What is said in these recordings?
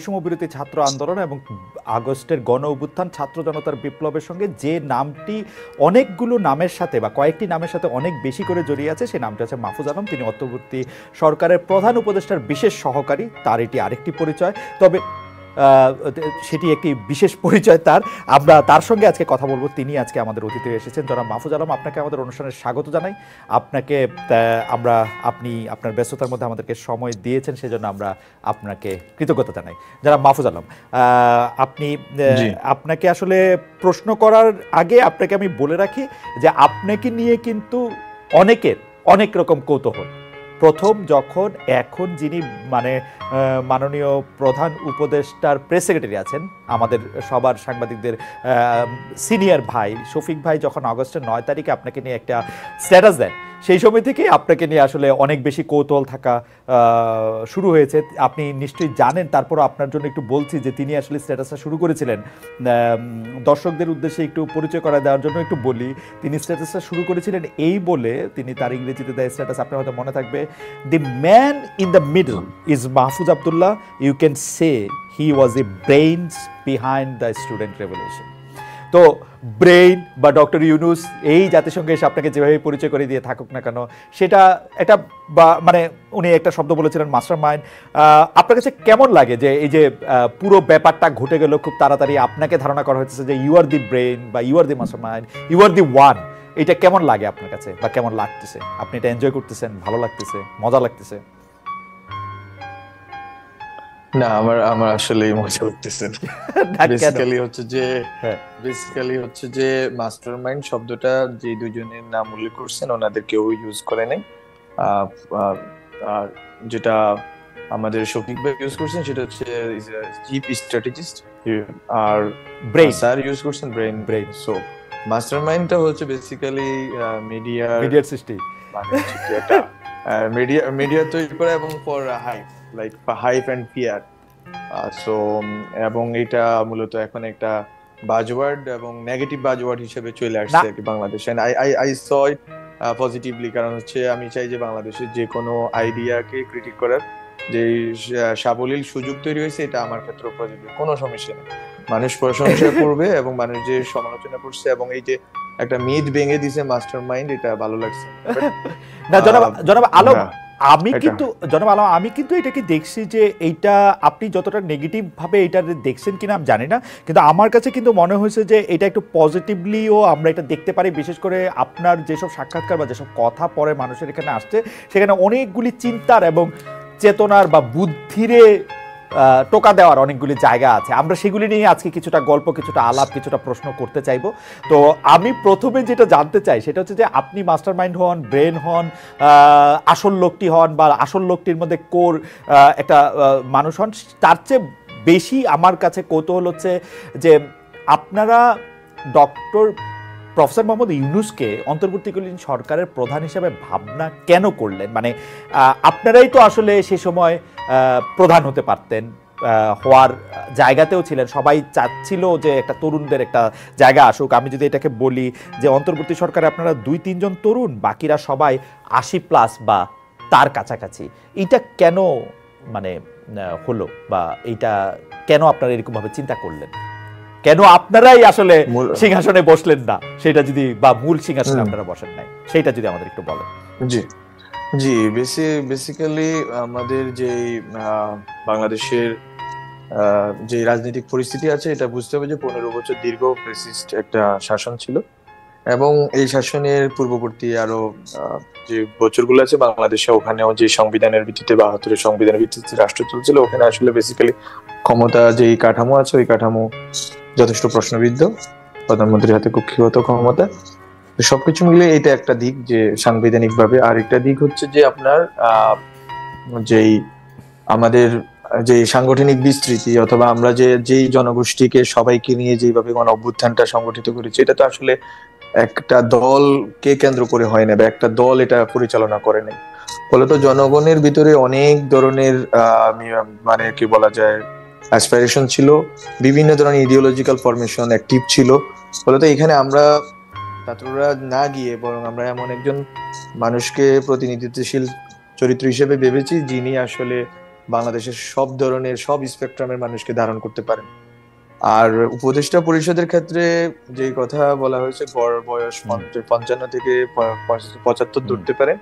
সমবিরতি ছাত্র আন্দোলন এবং আগস্টের গণ অভ্যুত্থান ছাত্র জনতার বিপ্লবের সঙ্গে যে নামটি অনেকগুলো নামের সাথে বা কয়েকটি নামের সাথে অনেক বেশি করে জড়িয়ে আছে, সেই নামটি আছে মাহফুজ আলম। তিনি অন্তর্বর্তী সরকারের প্রধান উপদেষ্টার বিশেষ সহকারী, তার এটি আরেকটি পরিচয়। তবে সেটি একটি বিশেষ পরিচয় তার। আমরা তার সঙ্গে আজকে কথা বলবো। তিনি আজকে আমাদের অতিথি এসেছেন। জনাব মাহফুজ আলম, আপনাকে আমাদের অনুষ্ঠানে স্বাগত জানাই। আপনাকে আপনি আপনার ব্যস্ততার মধ্যে আমাদেরকে সময় দিয়েছেন, সেজন্য আমরা আপনাকে কৃতজ্ঞতা জানাই। জনাব মাহফুজ আলম, আপনাকে আসলে প্রশ্ন করার আগে আপনাকে আমি বলে রাখি যে আপনাকে নিয়ে কিন্তু অনেকের অনেক রকম কৌতূহল। প্রথম যখন এখন যিনি মাননীয় প্রধান উপদেষ্টার প্রেস সেক্রেটারি আছেন, আমাদের সবার সাংবাদিকদের সিনিয়র ভাই শফিক ভাই যখন আগস্টের 9 তারিখে আপনাকে নিয়ে একটা স্ট্যাটাস দেন, সেই সময় থেকেই আপনাকে নিয়ে আসলে অনেক বেশি কৌতূহল থাকা শুরু হয়েছে। আপনি নিশ্চয়ই জানেন, তারপরও আপনার জন্য একটু বলছি যে তিনি আসলে স্ট্যাটাসটা শুরু করেছিলেন, দর্শকদের উদ্দেশ্যে একটু পরিচয় করা দেওয়ার জন্য একটু বলি। তিনি স্ট্যাটাসটা শুরু করেছিলেন এই বলে, তিনি তার ইংরেজিতে দেয় স্ট্যাটাস, আপনার হয়তো মনে থাকবে, the man in the middle is Mahfuz Abdullah, you can say he was the brains behind the student revolution. তো ব্রেইন বা ডক্টর ইউনুস এই জাতিসংঘে এসে আপনাকে যেভাবে পরিচয় করে দিয়ে থাকুক না কেন, সেটা একটা উনি একটা শব্দ বলেছিলেন মাস্টার মাইন্ড। আপনার কাছে কেমন লাগে যে এই যে পুরো ব্যাপারটা ঘটে গেল খুব তাড়াতাড়ি, আপনাকে ধারণা করা হচ্ছে যে ইউ আর দি ব্রেইন বা you are the master mind, you are the one, এটা কেমন লাগে আপনার কাছে বা কেমন লাগতেছে? আপনি এটা এনজয় করতেছেন, ভালো লাগতেছে, মজা লাগতেছে? না, আমার আসলে মজা লাগতেছে না। বেসিক্যালি হচ্ছে যে মাস্টারমাইন্ড শব্দটা যে দুজনের নাম উল্লেখ করছেন ওনাদের কেউ ইউজ করে নাই। আর যেটা আমাদের শফিক ভাই ইউজ করছেন সেটা হচ্ছে chief strategist, her brain sir use করছেন ব্রেইন। সো মাস্টারমাইন্ডটা হচ্ছে বেসিক্যালি মিডিয়ার সৃষ্টি, মানে একটা মিডিয়া তৈরি করা এবং for hype and fear. So এবং এটা মূলত এখন একটা বাজওয়ার্ড এবং নেগেটিভ বাজওয়ার্ড হিসেবে চলে আসছে আর কি বাংলাদেশে। আই স ইট পজিটিভলি, কারণ হচ্ছে আমি চাই যে বাংলাদেশের যে কোনো আইডিয়াকে ক্রিটিক করার যে সাবলীল সুযোগ তৈরি হয়েছে, এটা আমার ক্ষেত্রে পজিটিভ, কোনো সমস্যা নেই। মানুষ প্রশংসা করবে এবং মানুষ যে সমালোচনা করছে এবং এই যে একটা মিথ ভেঙে দিছে মাস্টার মাইন্ড, এটা ভালো লাগছে না। জনাব আলম, আমি কিন্তু এটাকে দেখছি যে এইটা আপনি যতটা নেগেটিভ ভাবে এটা দেখছেন কিনা আমি জানি না, কিন্তু আমার কাছে কিন্তু মনে হয়েছে যে এটা একটু পজিটিভলিও আমরা এটা দেখতে পারি। বিশেষ করে আপনার যেসব সাক্ষাৎকার বা যেসব কথা পরে মানুষের এখানে আসছে, সেখানে অনেকগুলি চিন্তার এবং চেতনার বা বুদ্ধিরে টোকা দেওয়ার অনেকগুলি জায়গা আছে। আমরা সেগুলি নিয়ে আজকে কিছুটা গল্প, কিছুটা আলাপ, কিছুটা প্রশ্ন করতে চাইব। তো আমি প্রথমে যেটা জানতে চাই সেটা হচ্ছে যে আপনি মাস্টার মাইন্ড হন, ব্রেন হন, আসল লোকটি হন বা আসল লোকটির মধ্যে কোর একটা মানুষ হন, তার চেয়ে বেশি আমার কাছে কৌতূহল হচ্ছে যে আপনারা ডক্টর প্রফেসর মোহাম্মদ ইউনূসকে অন্তর্বর্তীকালীন সরকারের প্রধান হিসেবে ভাবনা কেন করলেন? মানে আপনারাই তো আসলে সে সময় প্রধান হতে পারতেন, হওয়ার জায়গাতেও ছিলেন, সবাই চাচ্ছিল যে একটা তরুণদের একটা জায়গা আসুক। আমি যদি এটাকে বলি যে অন্তর্বর্তী সরকারে আপনারা 2-3 জন তরুণ, বাকিরা সবাই 80+ বা তার কাছাকাছি, এটা কেন হলো বা এইটা কেন আপনারা এরকমভাবে চিন্তা করলেন? কেন আপনারাই আসলে সিংহাসনে বসলেন না, সেটা যদি, বা মূল সিংহাসনে আপনারা বসেন নাই, সেটা যদি আমাদের একটু বলেন। জি বেসিক্যালি আমাদের যে বাংলাদেশের যে রাজনৈতিক পরিস্থিতি আছে, এটা বুঝতে হবে যে 15 বছর দীর্ঘ ফ্যাসিস্ট একটা শাসন ছিল এবং এই শাসনের পূর্ববর্তী আরো যে বছরগুলো আছে বাংলাদেশে, ওখানেও যে সংবিধানের ভিত্তিতে 72 সংবিধানের ভিত্তিতে রাষ্ট্র চলছিল, ওখানে আসলে বেসিক্যালি ক্ষমতা যেই কাঠামো আছে ওই কাঠামো যথেষ্ট প্রশ্নবিদ্ধ, প্রধানমন্ত্রীর হাতে কক্ষিগত ক্ষমতা, সবকিছু মিলে এটা একটা দিক যে সাংবিধানিক ভাবে। আর একটা দিক হচ্ছে যে আপনার যেই আমাদের যে সাংগঠনিক বিস্তৃতি, অথবা আমরা যেই জনগোষ্ঠীকে সবাইকে নিয়ে যেভাবে গণ অভ্যুত্থানটা সংগঠিত করেছি, এটা তো আসলে একটা দলকে কেন্দ্র করে হয় না বা একটা দল এটা পরিচালনা করে নাই। ফলে তো জনগণের ভিতরে অনেক ধরনের কি বলা যায় অ্যাসপিরেশন ছিল, বিভিন্ন ধরনের ইডিওলজিক্যাল ফরমেশন অ্যাক্টিভ ছিল। ফলে তো এখানে আমরা ছাত্ররা না গিয়ে বরং আমরা এমন একজন মানুষকে প্রতিনিধিত্বশীল চরিত্র হিসেবে ভেবেছি যিনি আসলে বাংলাদেশের সব ধরনের সব স্পেকট্রামের মানুষকে ধারণ করতে পারেন। আর উপদেষ্টা পরিষদের ক্ষেত্রে যে কথা বলা হয়েছে, গড় বয়স 55 থেকে 75 ধরতে পারেন,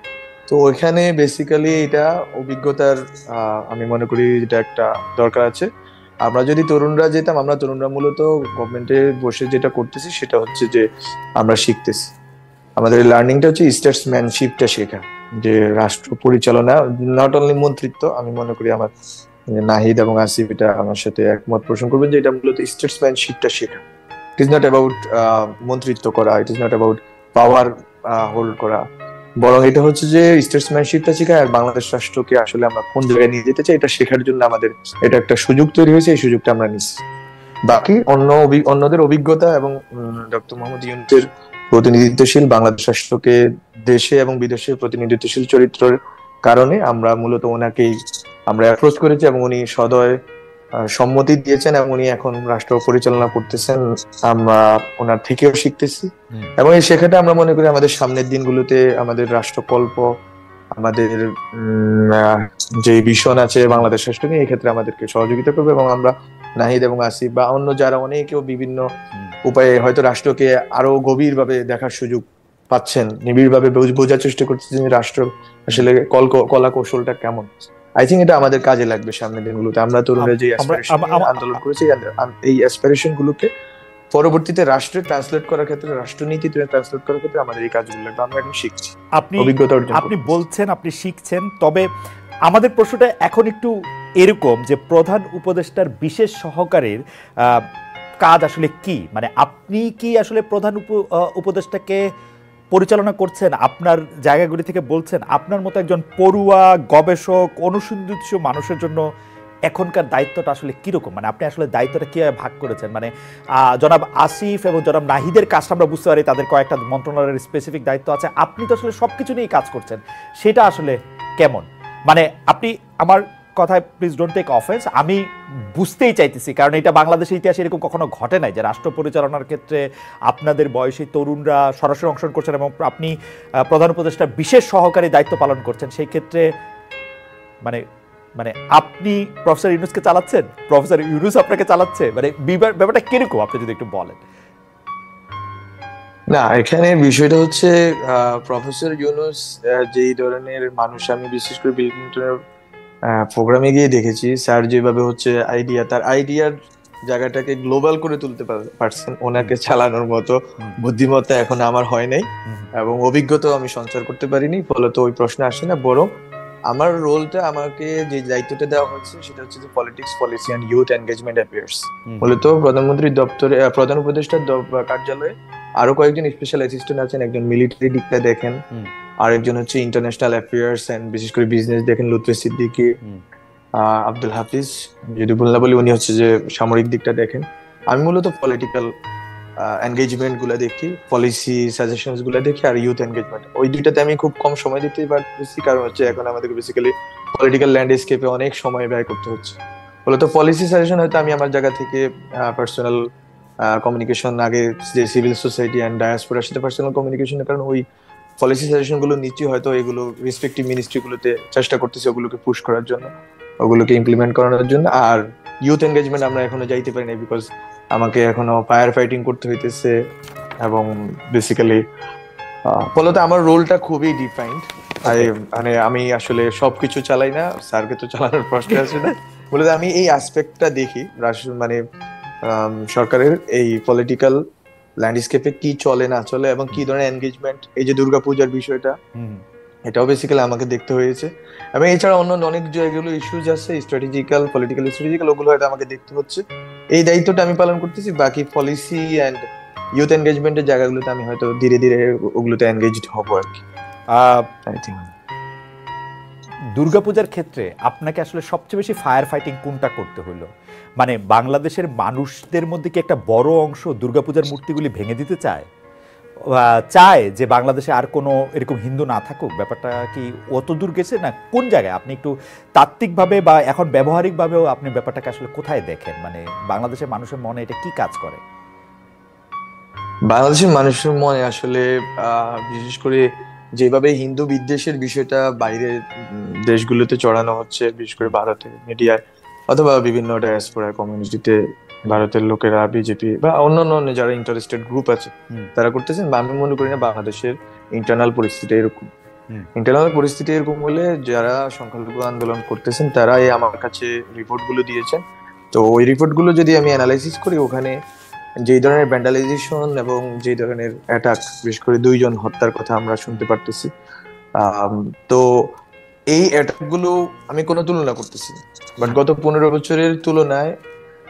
তো ওইখানে বেসিক্যালি এটা অভিজ্ঞতার আমি মনে করি এটা একটা দরকার আছে। আমরা যদি তরুণরা যেতাম, আমরা তরুণরা মূলত গভর্নমেন্টে বসে যেটা করতেছি সেটা হচ্ছে যে আমরা শিখতেছি, আমাদের লার্নিংটা হচ্ছে স্টেটসম্যানশিপটা শেখা, যে রাষ্ট্র পরিচালনা, নট অনলি মন্ত্রিত্ব। আমি মনে করি আমার নাহিদ এবং আসিফ এটা আমার সাথে একমত পোষণ করবেন যে এটা মূলত স্টেটসম্যানশিপটা শেখা। ইট ইজ নট অ্যাবাউট মন্ত্রিত্ব করা, ইট is not about power hold করা, বরং এটা হচ্ছে যে স্টেটসম্যানশিপটা শেখা আর বাংলাদেশ রাষ্ট্রকে আসলে আমরা কোন জায়গায় নিয়ে যেতে চাই এটা শেখার জন্য আমাদের এটা একটা সুযোগ তৈরি হয়েছে, এই সুযোগটা আমরা নিচ্ছি। বাকি অন্যদের অভিজ্ঞতা এবং ডক্টর মোহাম্মদ ইউনূসের প্রতিনিধিত্বশীল বাংলাদেশ রাষ্ট্রকে দেশে এবং বিদেশে প্রতিনিধিত্বশীল চরিত্রের কারণে আমরা মূলত ওনাকেই আমরা অ্যাপ্রোচ করেছি এবং উনি সদয় সম্মতি দিয়েছেন এবং উনি এখন রাষ্ট্র পরিচালনা করতেছেন। আমরা ওনার থেকেও শিখতেছি এবং এই শেখাটা আমরা মনে করি আমাদের সামনের দিনগুলোতে আমাদের রাষ্ট্রকল্প, আমাদের যে ভিশন আছে বাংলাদেশ রাষ্ট্র নিয়ে, এই ক্ষেত্রে আমাদেরকে সহযোগিতা করবে এবং আমরা নাহিদ এবং আসিফ বা অন্য যারা অনেকেও বিভিন্ন উপায়ে হয়তো রাষ্ট্রকে আরো গভীর ভাবে দেখার সুযোগ পাচ্ছেন, নিবিড় ভাবে বোঝার চেষ্টা করতেছেন যে রাষ্ট্র আসলে কলা কৌশলটা কেমন। আই থিঙ্ক এটা আমাদের কাজে লাগবে সামনের দিনগুলোতে। আমরা তরুণরা যে আন্দোলন করেছি এই অ্যাসপিরেশন গুলোকে পরবর্তীতে রাষ্ট্রে ট্রান্সলেট করার ক্ষেত্রে, রাষ্ট্রনীতি ট্রান্সলেট করার ক্ষেত্রে আমাদের এই কাজগুলো লাগবে। আমরা এখন শিখছি, অভিজ্ঞতা অর্জন আপনি বলছেন আপনি শিখছেন, তবে আমাদের প্রশ্নটা এখন একটু এরকম যে প্রধান উপদেষ্টার বিশেষ সহকারীর কাজ আসলে কি, মানে আপনি কি আসলে প্রধান উপদেষ্টাকে পরিচালনা করছেন, আপনার জায়গাগুলি থেকে বলছেন, আপনার মতো একজন পড়ুয়া গবেষক অনুসন্ধিৎসু মানুষের জন্য এখনকার দায়িত্বটা আসলে কিরকম, মানে আপনি আসলে দায়িত্বটা কিভাবে ভাগ করেছেন? মানে জনাব আসিফ এবং জনাব নাহিদের কাজটা আমরা বুঝতে পারি, তাদের কয়েকটা মন্ত্রণালয়ের স্পেসিফিক দায়িত্ব আছে, আপনি তো আসলে সবকিছু নিয়েই কাজ করছেন, সেটা আসলে কেমন? মানে আপনি আমার কথায় প্লিজ ডোন্ট টেক অফেন্স, আমি বুঝতেই চাইতেছি, কারণ এটা বাংলাদেশের ইতিহাসে এরকম কখনো ঘটে নাই যে রাষ্ট্র পরিচালনার ক্ষেত্রে আপনাদের বয়সী তরুণরা সরাসরি অংশগ্রহণ করছেন এবং আপনি প্রধান উপদেষ্টার বিশেষ সহকারী দায়িত্ব পালন করছেন। সেই ক্ষেত্রে মানে মানে আপনি প্রফেসর ইউনূসকে চালাচ্ছেন, প্রফেসর ইউনূস আপনাকে চালাচ্ছে, মানে ব্যাপারটা কিরকম আপনি যদি একটু বলেন। না, এখানে বিষয়টা হচ্ছে প্রফেসর ইউনূস যেই ধরনের মানুষ, আমি বিশেষ করে বিল ক্লিনটনের প্রোগ্রামে গিয়ে দেখেছি, স্যার যেভাবে হচ্ছে তার আইডিয়ার জায়গাটাকে গ্লোবাল করে তুলতে পারছেন, ওনাকে চালানোর মতো বুদ্ধিমত্তা এখন আমার হয় নাই এবং অভিজ্ঞতাও আমি সঞ্চার করতে পারিনি, ফলত ওই প্রশ্ন আসে না। বরং আমার রোলটা, আমাকে যে দায়িত্বটা দেওয়া হচ্ছে সেটা হচ্ছে যে politics, policy and youth engagement affairs. মূলত প্রধানমন্ত্রীর দপ্তরে, প্রধান উপদেষ্টার কার্যালয়ে আরো কয়েকজন স্পেশাল অ্যাসিস্ট্যান্ট আছেন, একজন মিলিটারি দিকটা দেখেন, আরেকজন হচ্ছে ইন্টারন্যাশনাল অ্যাফেয়ার্স এন্ড বিশেষ করে বিজনেস দেখেন লুৎফে সিদ্দিকী, আব্দুল হাফিজ যদি বললাম বলি, উনি হচ্ছে যে সামরিক দিকটা দেখেন। আমি মূলত পলিটিক্যাল এনগেজমেন্ট গুলা দেখি, পলিসি সাজেশনস গুলা দেখি, আর ইউথ এনগেজমেন্ট, ওই দুইটাতে আমি খুব কম সময় দিতে পারতেছি, কারণ হচ্ছে এখন আমাদেরকে বেসিক্যালি পলিটিক্যাল ল্যান্ডস্কেপে অনেক সময় ব্যয় করতে হচ্ছে। মূলত পলিসি সাজেশন হয়তো আমি আমার জায়গা থেকে পার্সোনাল কমিউনিকেশন, আগে যে সিভিল সোসাইটি অ্যান্ড ডায়াসপোরার সাথে পার্সোনাল কমিউনিকেশনের কারণে ওই পলিসি সাজেশন গুলো নিচ্ছি, হয়তো এগুলো রেসপেক্টিভ মিনিস্ট্রি গুলোতে চেষ্টা করতেছি ওগুলোকে পুশ করার জন্য, ওগুলোকে ইমপ্লিমেন্ট করানোর জন্য। আর ইউথ এনগেজমেন্ট আমরা এখনো যাইতে পারি না, বিকজ আমাকে এখনো ফায়ার ফাইটিং করতে হইতেছে এবং বেসিক্যালি ফলত আমার রোলটা খুবই ডিফাইন্ড। মানে আমি আসলে সবকিছু চালাই না, স্যারকে তো চালানোর প্রশ্ন আসে না। মূলত আমি এই অ্যাসপেক্টটা দেখি, মানে সরকারের এই পলিটিক্যাল ল্যান্ডস্কেপে কি চলে না চলে এবং কি ধরনের এনগেজমেন্ট, এই যে দুর্গাপূজার বিষয়টা, এটাও বেসিক্যালি আমাকে দেখতে হয়েছে। এবং এছাড়া অন্য অনেক যেগুলো ইস্যুজ আছে স্ট্র্যাটেজিক্যাল, পলিটিক্যাল স্ট্র্যাটেজিক্যাল, ওগুলো হয়তো আমাকে দেখতে হচ্ছে। এই দায়িত্বটা আমি পালন করতেছি। বাকি পলিসি অ্যান্ড ইউথ এনগেজমেন্টের জায়গাগুলোতে আমি হয়তো ধীরে ধীরে ওগুলোতে এনগেজড হব আর কি। দুর্গাপূজার ক্ষেত্রে আপনাকে আসলে সবচেয়ে বেশি ফায়ার ফাইটিং কোনটা করতে হলো? মানে বাংলাদেশের মানুষদের মধ্যে কি একটা বড় অংশ দুর্গাপূজার মূর্তিগুলি ভেঙে দিতে চায় যে বাংলাদেশে আর কোনো এরকম হিন্দু না থাকুক? ব্যাপারটা কি অত দূর গেছে, না কোন জায়গায় আপনি একটু তাত্ত্বিকভাবে বা এখন ব্যবহারিকভাবেও আপনি ব্যাপারটাকে আসলে কোথায় দেখেন? মানে বাংলাদেশের মানুষের মনে এটা কি কাজ করে? বাংলাদেশের মানুষের মনে আসলে বিশেষ করে যেভাবে হিন্দু বিদ্বেষের বিষয়টা বাইরের দেশগুলোতে চড়ানো হচ্ছে, বিশেষ করে ভারতের মিডিয়ায় অথবা বিভিন্ন ডায়াসপোরা কমিউনিটিতে ভারতের লোকেরা, বিজেপি বা অন্যান্য যারা ইন্টারেস্টেড গ্রুপ আছে তারা করতেছেন, আমি মনে করি না বাংলাদেশের ইন্টারনাল পরিস্থিতি এরকম। ইন্টারনাল পরিস্থিতি এরকম হলে যারা সংখ্যালঘু আন্দোলন করতেছেন তারা আমার কাছে রিপোর্ট গুলো দিয়েছেন। তো ওই রিপোর্ট গুলো যদি আমি অ্যানালাইসিস করি, ওখানে যে ধরনের ভ্যান্ডালাইজেশন এবং যে ধরনের অ্যাটাক, বিশেষ করে 2 জন হত্যার কথা আমরা শুনতে পারতেছি, তো এই অ্যাটাক গুলো আমি কোনো তুলনা করতেছি না, বাট গত 15 বছরের তুলনায়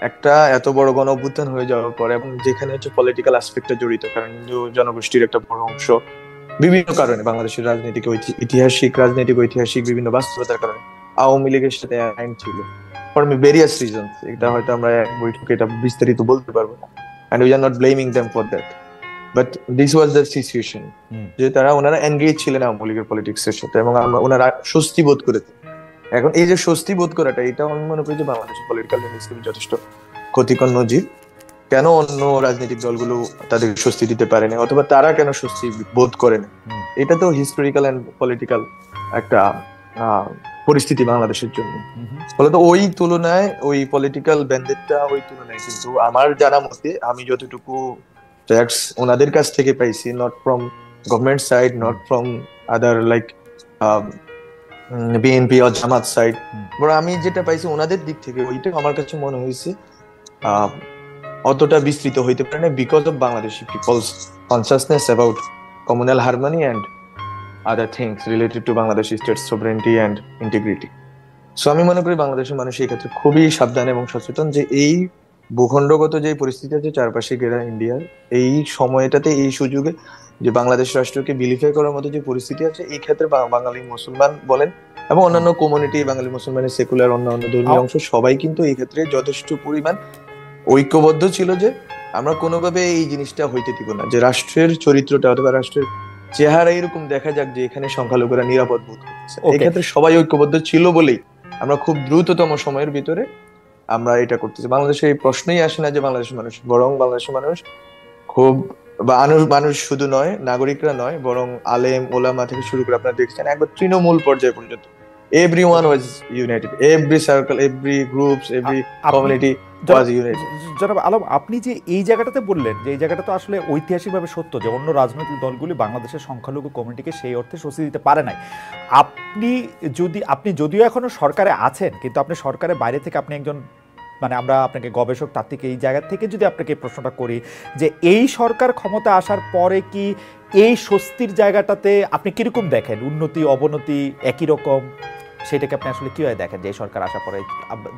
একটা এত বড় গণ অভ্যুত্থান হয়ে যাওয়ার পর, এবং যেখানে হচ্ছে পলিটিক্যাল অ্যাসপেক্টটা জড়িত, কারণ হিন্দু জনগোষ্ঠীর একটা বড় অংশ বিভিন্ন কারণে বাংলাদেশের রাজনৈতিক ঐতিহাসিক বিভিন্ন বাস্তবতার কারণে আওয়ামী লীগের সাথে আইন ছিল ফর ভেরিয়াস রিজনস। এটা হয়তো আমরা এক বৈঠকে এটা বিস্তারিত বলতে পারবো না, and we are not blaming them for that, but this was the situation, যে ওনারা এনগেজ ছিলেন আওয়ামী লীগের পলিটিক্স এর সাথে এবং ওনারা স্বস্তি বোধ করেছে। এখন এই যে স্বস্তি বোধ করাটা, এটা আমি মনে করি যে বাংলাদেশের পলিটিক্যাল ল্যান্ডস্কেপে যথেষ্ট ক্ষতিকর নজির। কেন অন্য রাজনৈতিক দলগুলো তাদের স্বস্তি দিতে পারে না, অথবা তারা কেন স্বস্তি বোধ করে না, এটা তো হিস্টোরিক্যাল এন্ড পলিটিক্যাল একটা পরিস্থিতি বাংলাদেশের জন্য। ফলে তো ওই তুলনায়, ওই পলিটিক্যাল ব্যান্ডেডটা ওই তুলনায় কিন্তু আমার জানা মতে, আমি যতটুকু ট্যাক্স ওনাদের কাছ থেকে পাইছি, not from government side, not from other like BNP ও জামাত সাইড, বড় আমি যেটা পাইছি ওনাদের দিক থেকে, ওইটা আমার কাছে মনে হয়েছে অতটা বিস্তৃত হইতে পারে না, because of Bangladeshi people's consciousness about communal harmony and other things related to Bangladesh state's sovereignty and integrity. So আমি মনে করি বাংলাদেশের মানুষ এই ক্ষেত্রে খুবই সাবধান এবং সচেতন, যে এই ভূখণ্ডগত যে পরিস্থিতি আছে চারপাশে ঘেরা ইন্ডিয়ার, এই সময়টাতে, এই সুযোগে যে বাংলাদেশ রাষ্ট্রকে বিলিফাই করার মতো যে পরিস্থিতি আছে, এই ক্ষেত্রে বাঙালি মুসলমান বলেন এবং অন্যান্য কমিউনিটি, বাঙালি মুসলমানের সেকুলার অন্যান্য ধর্মীয় অংশ সবাই কিন্তু এই ক্ষেত্রে যথেষ্ট পরিমাণ ঐক্যবদ্ধ ছিল, যে আমরা কোনোভাবে এই জিনিসটা হইতে দিব না, যে রাষ্ট্রের চরিত্রটা অথবা রাষ্ট্রের চেহারা এরকম দেখা যাক যে এখানে সংখ্যালঘুরা নিরাপদ বোধ করছে। এই ক্ষেত্রে সবাই ঐক্যবদ্ধ ছিল বলেই আমরা খুব দ্রুততম সময়ের ভিতরে আমরা এটা করতেছি। বাংলাদেশে এই প্রশ্নই আসে না যে বাংলাদেশের মানুষ, বরং বাংলাদেশের মানুষ খুব, বা মানুষ শুধু নয়, নাগরিকরা নয়, বরং আলেম ওলামা থেকে শুরু করে আপনারা দেখছেন একবার তৃণমূল পর্যায়ে পর্যন্ত everyone was united, every circle, every groups, every community was united. জনাব আলম, আপনি যে এই জায়গাটাতে বললেন যে এই জায়গাটা তো আসলে ঐতিহাসিকভাবে সত্য যে অন্য রাজনৈতিক দলগুলি বাংলাদেশের সংখ্যালঘু কমিউনিটিকে সেই অর্থে স্বস্তি দিতে পারে নাই। আপনি যদিও এখনো সরকারে আছেন, কিন্তু আপনি সরকারের বাইরে থেকে, আপনি একজন, মানে আমরা আপনাকে গবেষক তাত্ত্বিক, এই জায়গা থেকে যদি আপনাকে প্রশ্নটা করি যে এই সরকার ক্ষমতা আসার পরে কি এই স্বস্তির জায়গাটাতে আপনি কিরকম দেখেন? উন্নতি, অবনতি, একই রকম? সেটাকে আপনি আসলে কিভাবে দেখেন যে এই সরকার আসার পরে?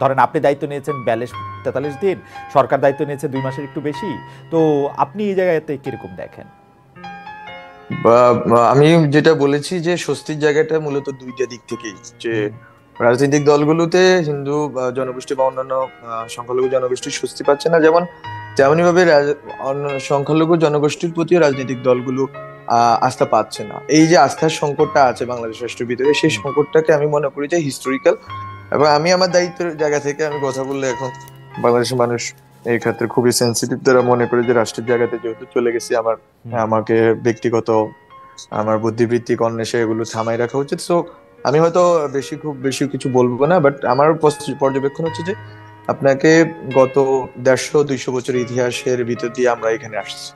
ধরেন আপনি দায়িত্ব নিয়েছেন 42-43 দিন, সরকার দায়িত্ব নিয়েছে 2 মাসের একটু বেশি, তো আপনি এই জায়গাতে কিরকম দেখেন? আমি যেটা বলেছি যে স্বস্তির জায়গাটা মূলত দুইটা দিক থেকেই, যে রাজনৈতিক দলগুলোতে হিন্দু জনগোষ্ঠী বা অন্যান্য সংখ্যালঘু জনগোষ্ঠী স্বস্তি পাচ্ছে না, যেমন তেমনি ভাবে সংখ্যালঘু জনগোষ্ঠীর প্রতিও রাজনৈতিক দলগুলো আস্থা পাচ্ছে না। এই যে আস্থার সংকটটা আছে বাংলাদেশ রাষ্ট্রের ভিতরে, সেই সংকটটাকে আমি মনে করি যে হিস্টোরিক্যাল, এবং আমি আমার দায়িত্বের জায়গা থেকে আমি কথা বললে এখন বাংলাদেশের মানুষ এই ক্ষেত্রে খুবই সেন্সিটিভ, তারা মনে করে যে রাষ্ট্রের জায়গাতে যেহেতু চলে গেছি, আমাকে ব্যক্তিগত আমার বুদ্ধিবৃত্তিক অন্বেষে এগুলো থামাই রাখা উচিত। সো আমি হয়তো খুব বেশি কিছু বলবো না, বাট আমার পর্যবেক্ষণ হচ্ছে যে আপনাকে গত 150-200 বছর ইতিহাসের ভিতর দিয়ে আমরা এখানে আসছি।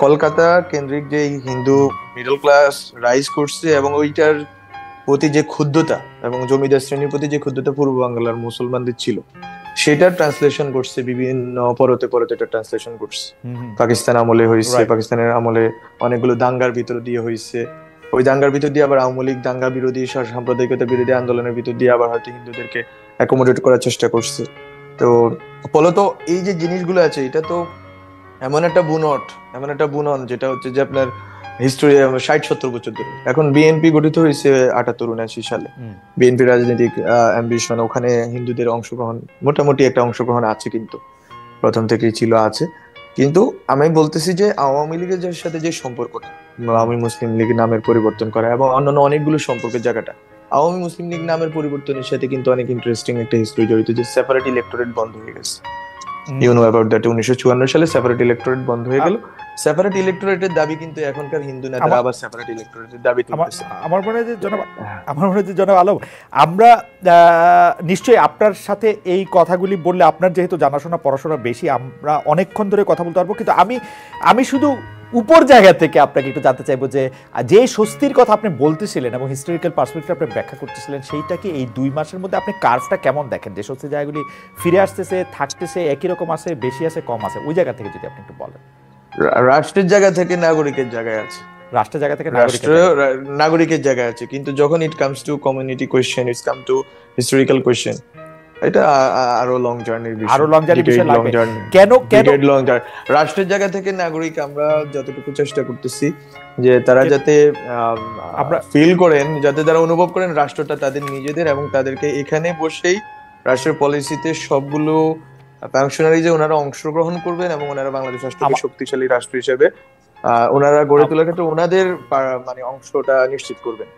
কলকাতা কেন্দ্রিক যে হিন্দু মিডল ক্লাস রাইজ করছে, এবং ওইটার প্রতি যে ক্ষুব্ধতা এবং জমিদার শ্রেণীর প্রতি যে ক্ষুব্ধতা পূর্ব বাংলার মুসলমানদের ছিল, সেটার ট্রান্সলেশন করছে বিভিন্ন পরতে এটা ট্রান্সলেশন করছে। পাকিস্তান আমলে হয়েছে, পাকিস্তানের আমলে অনেকগুলো দাঙ্গার ভিতর দিয়ে হয়েছে, ওই দাঙ্গার ভিতর দিয়ে আবার আওয়ামী লীগ দাঙ্গা বিরোধী, সাম্প্রদায়িকতা বিরোধী আন্দোলনের ভিতর দিয়ে আবার হয়তো হিন্দুদেরকে অ্যাকোমোডেট করার চেষ্টা করছে। তো ফলত এই যে জিনিসগুলো আছে, এটা তো এমন একটা বুনন যেটা হচ্ছে যে আপনার হিস্টোরি 60-70 বছর ধরে। এখন বিএনপি গঠিত হয়েছে 78-79 সালে। বিএনপি রাজনৈতিক অ্যাম্বিশন, ওখানে হিন্দুদের অংশগ্রহণ, মোটামুটি একটা অংশগ্রহণ আছে, কিন্তু প্রথম থেকেই ছিল, আছে। কিন্তু আমি বলতেছি যে আওয়ামী লীগের সাথে যে সম্পর্কটা, আওয়ামী মুসলিম লীগ নামের পরিবর্তন করা এবং অন্যান্য অনেকগুলো সম্পর্কের জায়গাটা, আওয়ামী মুসলিম লীগ নামের পরিবর্তনের সাথে কিন্তু অনেক ইন্টারেস্টিং একটা হিস্ট্রি জড়িত, যে সেপারেট ইলেক্টোরেট বন্ধ হয়ে গেছে। You know about that? 1954 সালে সেপারেট ইলেক্টোরেট বন্ধ হয়ে গেল, সেপারেট ইলেক্টোরেটের দাবি কিন্তু এখনকার হিন্দু নেতারা আবার সেপারেট ইলেক্টোরেটের দাবি তুলতেছে। আমার মনে হয় যে জনাব আলম, আমরা নিশ্চয়ই আপনার সাথে এই কথাগুলি বললে, আপনার যেহেতু জানাশোনা পড়াশোনা বেশি, আমরা অনেকক্ষণ ধরে কথা বলতে পারবো, কিন্তু আমি শুধু উপর জায়গা থেকে আপনাকে একটু জানতে চাইবো যে স্বস্তির কথা আপনি বলতেছিলেন এবং হিস্টোরিক্যাল পার্সপেক্টিভ আপনি ব্যাখ্যা করতেছিলেন, সেইটা কি এই 2 মাসের মধ্যে আপনি কার্ভটা কেমন দেখেন? যে স্বস্তির জায়গাগুলি ফিরে আসতেছে, থাকতেছে, একই রকম আছে, বেশি আছে, কম আছে, ওই জায়গা থেকে যদি আপনি একটু বলেন। রাষ্ট্রের জায়গা থেকে নাগরিকের জায়গায় আছে, রাষ্ট্রের জায়গা থেকে নাগরিকের জায়গায় আছে, কিন্তু যখন it comes to community question, it's come to historical question, এটা আরো লং জার্নির বিষয়, আরো লং জার্নির বিষয় লাগবে। কেন লং জার্নি? রাষ্ট্রের জায়গা থেকে নাগরিক আমরা যতটুকু চেষ্টা করতেছি যে তারা যাতে আমরা ফিল করেন, যাতে তারা অনুভব করেন রাষ্ট্রটা তাদের নিজেদের, এবং তাদেরকে এখানে বসেই রাষ্ট্রের পলিসিতে সবগুলো ফাংশনারিজে ওনারা অংশগ্রহণ করবেন এবং ওনারা বাংলাদেশ রাষ্ট্রকে শক্তিশালী রাষ্ট্র হিসেবে ওনারা গড়ে তোলার ক্ষেত্রে ওনাদের মানে অংশটা নিশ্চিত করবেন।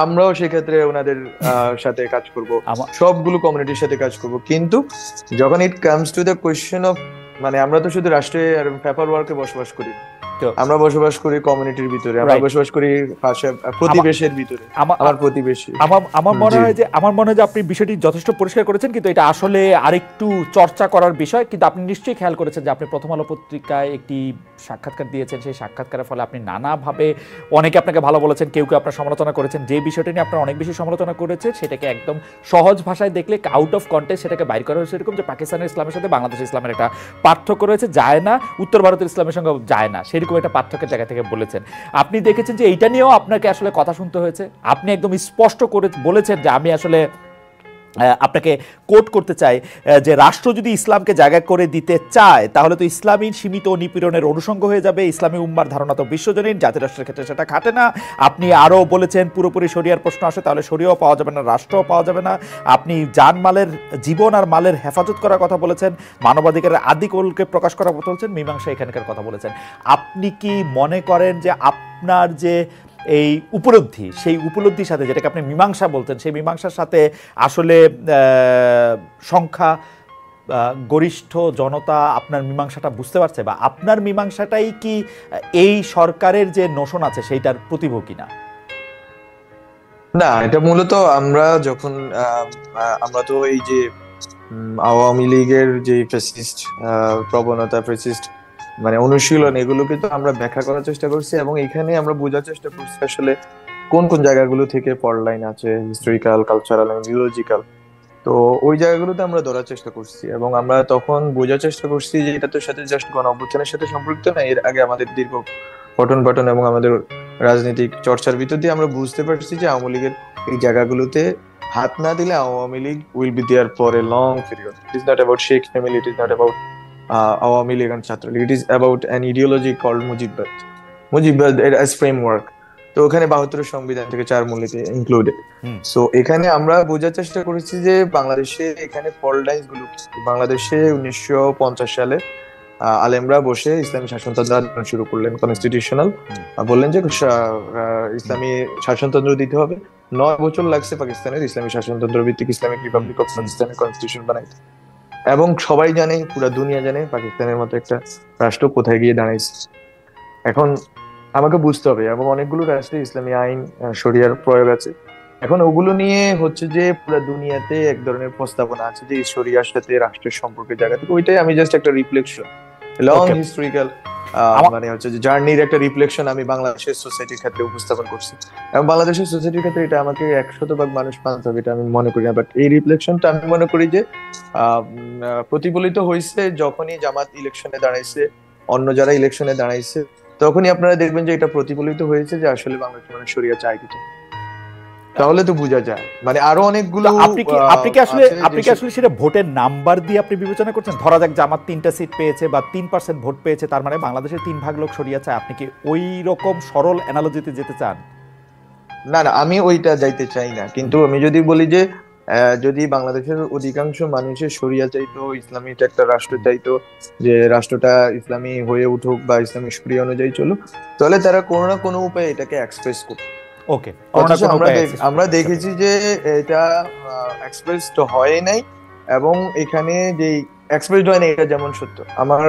আমরাও সেক্ষেত্রে ওনাদের সাথে কাজ করব, সবগুলো কমিউনিটির সাথে কাজ করব। কিন্তু যখন it comes to the question of, মানে আমরা তো শুধু রাষ্ট্রে আর পেপার ওয়ার্কে বসবাস করি, আমরা বসবাস করি কমিউনিটির ভিতরে, আমরা বসবাস করি প্রতিবেশের ভিতরে, আমার প্রতিবেশী। আমার মনে হয় যে আপনি বিষয়টি যথেষ্ট পরিষ্কার করেছেন, কিন্তু এটা আসলে আরেকটু চর্চা করার বিষয়। কিন্তু আপনি নিশ্চয়ই খেয়াল করেছেন যে আপনি প্রথম আলো পত্রিকায় একটি সাক্ষাৎকার দিয়েছেন, সেই সাক্ষাৎকারের ফলে আপনি নানাভাবে অনেকে আপনাকে ভালো বলেছেন, কেউ কেউ আপনার সমালোচনা করেছেন। যে বিষয়টা নিয়ে আপনার অনেক বেশি সমালোচনা করেছে, সেটাকে একদম সহজ ভাষায় দেখলে আউট অফ কন্টেক্সট সেটাকে বাইর করা হয়েছে, এরকম যে পাকিস্তানের ইসলামের সাথে বাংলাদেশের ইসলামের একটা পার্থক্য রয়েছে, যায় না, উত্তর ভারতের ইসলামের সঙ্গে যায় না, সেরকম একটা পার্থক্যের জায়গা থেকে বলেছেন। আপনি দেখেছেন যে এইটা নিয়েও আপনাকে আসলে কথা শুনতে হয়েছে। আপনি একদম স্পষ্ট করে বলেছেন যে আমি আসলে আপনাকে কোট করতে চাই যে রাষ্ট্র যদি ইসলামকে জায়গা করে দিতে চায় তাহলে তো ইসলামী সীমিত নিপীড়নের অনুষঙ্গ হয়ে যাবে। ইসলামী উম্মার ধারণা তো বিশ্বজনীন, জাতি রাষ্ট্রের ক্ষেত্রে সেটা খাটে না। আপনি আরও বলেছেন পুরোপুরি শরিয়ার প্রশ্ন আসে তাহলে শরিয়াও পাওয়া যাবে না, রাষ্ট্রও পাওয়া যাবে না। আপনি জানমালের, জীবন আর মালের হেফাজত করার কথা বলেছেন, মানবাধিকারের আদিকলকে প্রকাশ করার কথা বলেছেন, মীমাংসা এখানকার কথা বলেছেন। আপনি কি মনে করেন যে আপনার যে এই উপলব্ধি, সেই উপলব্ধির সাথে যেটাকে আপনি মীমাংসা বলতেন, সেই মীমাংসার সাথে আসলে সংখ্যা গরিষ্ঠ জনতা আপনার মীমাংসাটা বুঝতে পারছে, বা আপনার মীমাংসাটাই কি এই সরকারের যে নোশন আছে সেইটার প্রতিভা কিনা? না, এটা মূলত আমরা যখন আমরা তো এই যে আওয়ামী লীগের যে ফ্যাসিস্ট প্রবণতা, ফ্যাসিস্ট মানে অনুশীলন, এগুলোকে তো আমরা ব্যাখ্যা করার চেষ্টা করছি, এবং এখানে আমরা বোঝার চেষ্টা করছি আসলে কোন কোন জায়গাগুলো থেকে ফল্ট লাইন আছে, হিস্টোরিক্যাল, কালচারাল এবং ইডিওলজিক্যাল। তো ওই জায়গাগুলোতে আমরা ধরার চেষ্টা করছি, এবং আমরা তখন বোঝার চেষ্টা করছি যে এটা তো সাথে জাস্ট গণ অভ্যুত্থানের সাথে সম্পৃক্ত না, এর আগে আমাদের দীর্ঘ পঠন পাঠন এবং আমাদের রাজনৈতিক চর্চার ভিতর দিয়ে আমরা বুঝতে পারছি যে আওয়ামী লীগের এই জায়গাগুলোতে হাত না দিলে Awami League will be there for a long period. It is not about Sheikh family, it is not about Awami League and Chhatra League, it is about an ideology called Mujibbad as framework। তো ওখানে 72 সংবিধান থেকে 4 মূলনীতি ইনক্লুডেড। সো এখানে আমরা বোঝার চেষ্টা করেছি যে বাংলাদেশে এখানে ফল্ট লাইনস গুলো কি। বাংলাদেশে 1950 সালে আলেমরা বসে ইসলামী শাসনতন্ত্র আন্দোলন শুরু করলেন, কনস্টিটিউশনাল, বললেন যে ইসলামী শাসনতন্ত্র দিতে হবে। 9 বছর লাগছে পাকিস্তানের ইসলামী শাসনতন্ত্র ভিত্তিক ইসলামিক রিপাবলিক অফ পাকিস্তানের কনস্টিটিউশন বানাইতে, এবং সবাই জানে, পুরো দুনিয়া জানে পাকিস্তানের মতো একটা রাষ্ট্র কোথায় গিয়ে দাঁড়াইছে। এখন আমাকে বুঝতে হবে, এবং অনেকগুলো রাষ্ট্রে ইসলামী আইন, শরিয়ার প্রয়োগ আছে। এখন ওগুলো নিয়ে হচ্ছে যে পুরো দুনিয়াতে এক ধরনের প্রস্তাবনা আছে যে শরিয়ার সাথে রাষ্ট্রের সম্পর্কের জায়গা থেকে, ওইটাই আমি জাস্ট একটা রিফ্লেকশন, লং হিস্টোরিক্যাল মানে হচ্ছে যে জার্নির একটা রিফ্লেকশন আমি বাংলাদেশের সোসাইটির ক্ষেত্রে উপস্থাপন করছি, এবং বাংলাদেশের সোসাইটির ক্ষেত্রে এটা আমাকে 100% মানুষ মানতে হবে এটা আমি মনে করি না। বাট এই রিফ্লেকশনটা আমি মনে করি যে প্রতিফলিত হয়েছে যখনই জামাত ইলেকশনে দাঁড়াইছে, অন্য যারা ইলেকশনে দাঁড়াইছে, তখনই আপনারা দেখবেন যে এটা প্রতিফলিত হয়েছে যে আসলে বাংলাদেশের মানুষ শরিয়া চায় কিনা। তাহলে তো বোঝা যায়, মানে আরো অনেকগুলো। আপনি কি আসলে সেটা ভোটের নাম্বার দিয়ে আপনি বিবেচনা করছেন? ধরা যাক জামাত 3টা সিট পেয়েছে বা 3% ভোট পেয়েছে, তার মানে বাংলাদেশের 3 ভাগ লোক শরিয়া চায়। আপনি কি ওই রকম সরল অ্যানালজিতে যেতে চান? না, আমি ওইটা যাইতে চাই না, কিন্তু আমি যদি বলি যে যদি বাংলাদেশের অধিকাংশ মানুষের শরিয়া চাইতো, ইসলামী একটা রাষ্ট্র চাইতো, যে রাষ্ট্রটা ইসলামী হয়ে উঠুক বা ইসলামী শরিয়া অনুযায়ী চলুক, তাহলে তারা কোনো না কোনো উপায়ে এটাকে এক্সপ্রেস করত। ওকে, আমরা দেখেছি যে এটা এক্সপ্রেসড হয় নাই, এবং এখানে যে এক্সপ্রেসড হয় না এটা যেমন সত্য। আমার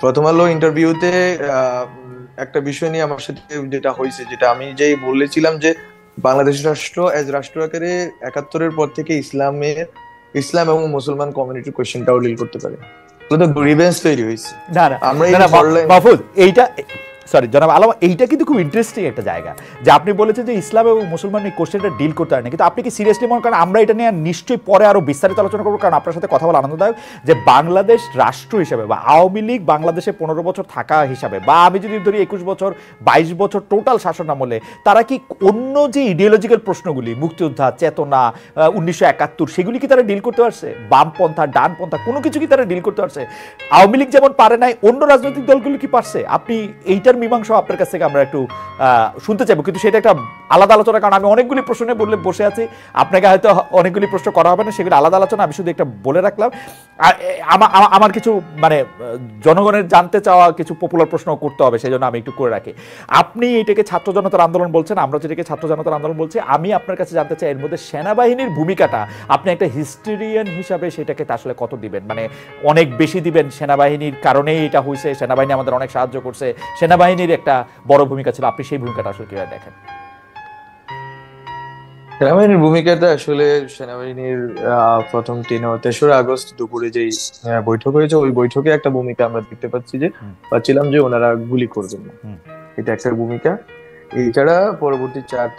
প্রথম আলো ইন্টারভিউতে একটা বিষয় নিয়ে আমার সাথে যেটা হয়েছে, যেটা আমি যেই বলেছিলাম যে বাংলাদেশ রাষ্ট্র রাষ্ট্র আকারে ৭১-এর পর থেকে ইসলাম এবং মুসলমান কমিউনিটির কোয়েশ্চেনটাও ডিল করতে পারে, তো গ্রিভেন্স তৈরি হয়েছে। না না আমরা মাহফুজ, এইটা সরি জনাব আলম, এইটা কিন্তু খুব ইন্টারেস্টিং একটা জায়গা যে আপনি বলেছেন যে ইসলাম এবং মুসলমান এই কোশ্চেনটা ডিল করতে হয় না, কিন্তু আপনি কি সিরিয়াসলি মনে করেন? আমরা এটা নিয়ে নিশ্চয়ই পরে আরো বিস্তারিত আলোচনা করবো, কারণ আপনার সাথে কথা বলা আনন্দদায়ক, যে বাংলাদেশ রাষ্ট্র হিসাবে বা আওয়ামী লীগ বাংলাদেশে ১৫ বছর থাকা হিসাবে, বা আমি যদি ধরি ২১ বছর ২২ বছর টোটাল শাসন আমলে, তারা কি অন্য যে ইডিওলজিক্যাল প্রশ্নগুলি, মুক্তিযোদ্ধা চেতনা, ১৯৭১, সেগুলি কি তারা ডিল করতে পারছে? বামপন্থা ডানপন্থা কোনো কিছু কি তারা ডিল করতে পারছে? আওয়ামী লীগ যেমন পারে নাই, অন্য রাজনৈতিক দলগুলো কি পারছে? আপনি এইটার মীমাংসা আপনার কাছ থেকে আমরা একটু শুনতে চাইবো, কিন্তু সেটা একটা আলাদা আলোচনা, কারণ আমি অনেকগুলি প্রশ্ন বললে বসে আছি, আপনাকে হয়তো অনেকগুলি প্রশ্ন করা হবে না, সেগুলো আলাদা আলোচনা, আমি শুধু একটা বলে রাখলাম। আর আমার কিছু মানে জনগণের জানতে চাওয়া কিছু পপুলার প্রশ্ন করতে হবে, সেই জন্য আমি একটু করে রাখি। আপনি এটাকে ছাত্র জনতার আন্দোলন বলছেন, আমরা যেটাকে ছাত্র জনতার আন্দোলন বলছি, আমি আপনার কাছে জানতে চাই এর মধ্যে সেনাবাহিনীর ভূমিকাটা আপনি একটা হিস্টোরিয়ান হিসাবে সেটাকে আসলে কত দিবেন? মানে অনেক বেশি দিবেন, সেনাবাহিনীর কারণেই এটা হয়েছে, সেনাবাহিনী আমাদের অনেক সাহায্য করছে, সেনাবাহিনীর একটা বড় ভূমিকা ছিল, আপনি সেই ভূমিকাটা আসলে কিভাবে দেখেন? সেনাবাহিনীর ভূমিকাটা আসলে সেনাবাহিনীর প্রথম ৩রা আগস্ট দুপুরে যেই বৈঠক হয়েছে, ওই বৈঠকে একটা ভূমিকা আমরা দেখতে পাচ্ছিলাম যে ওনারা গুলি করবেন না, এটা একটা ভূমিকা। এছাড়া পরবর্তী ৪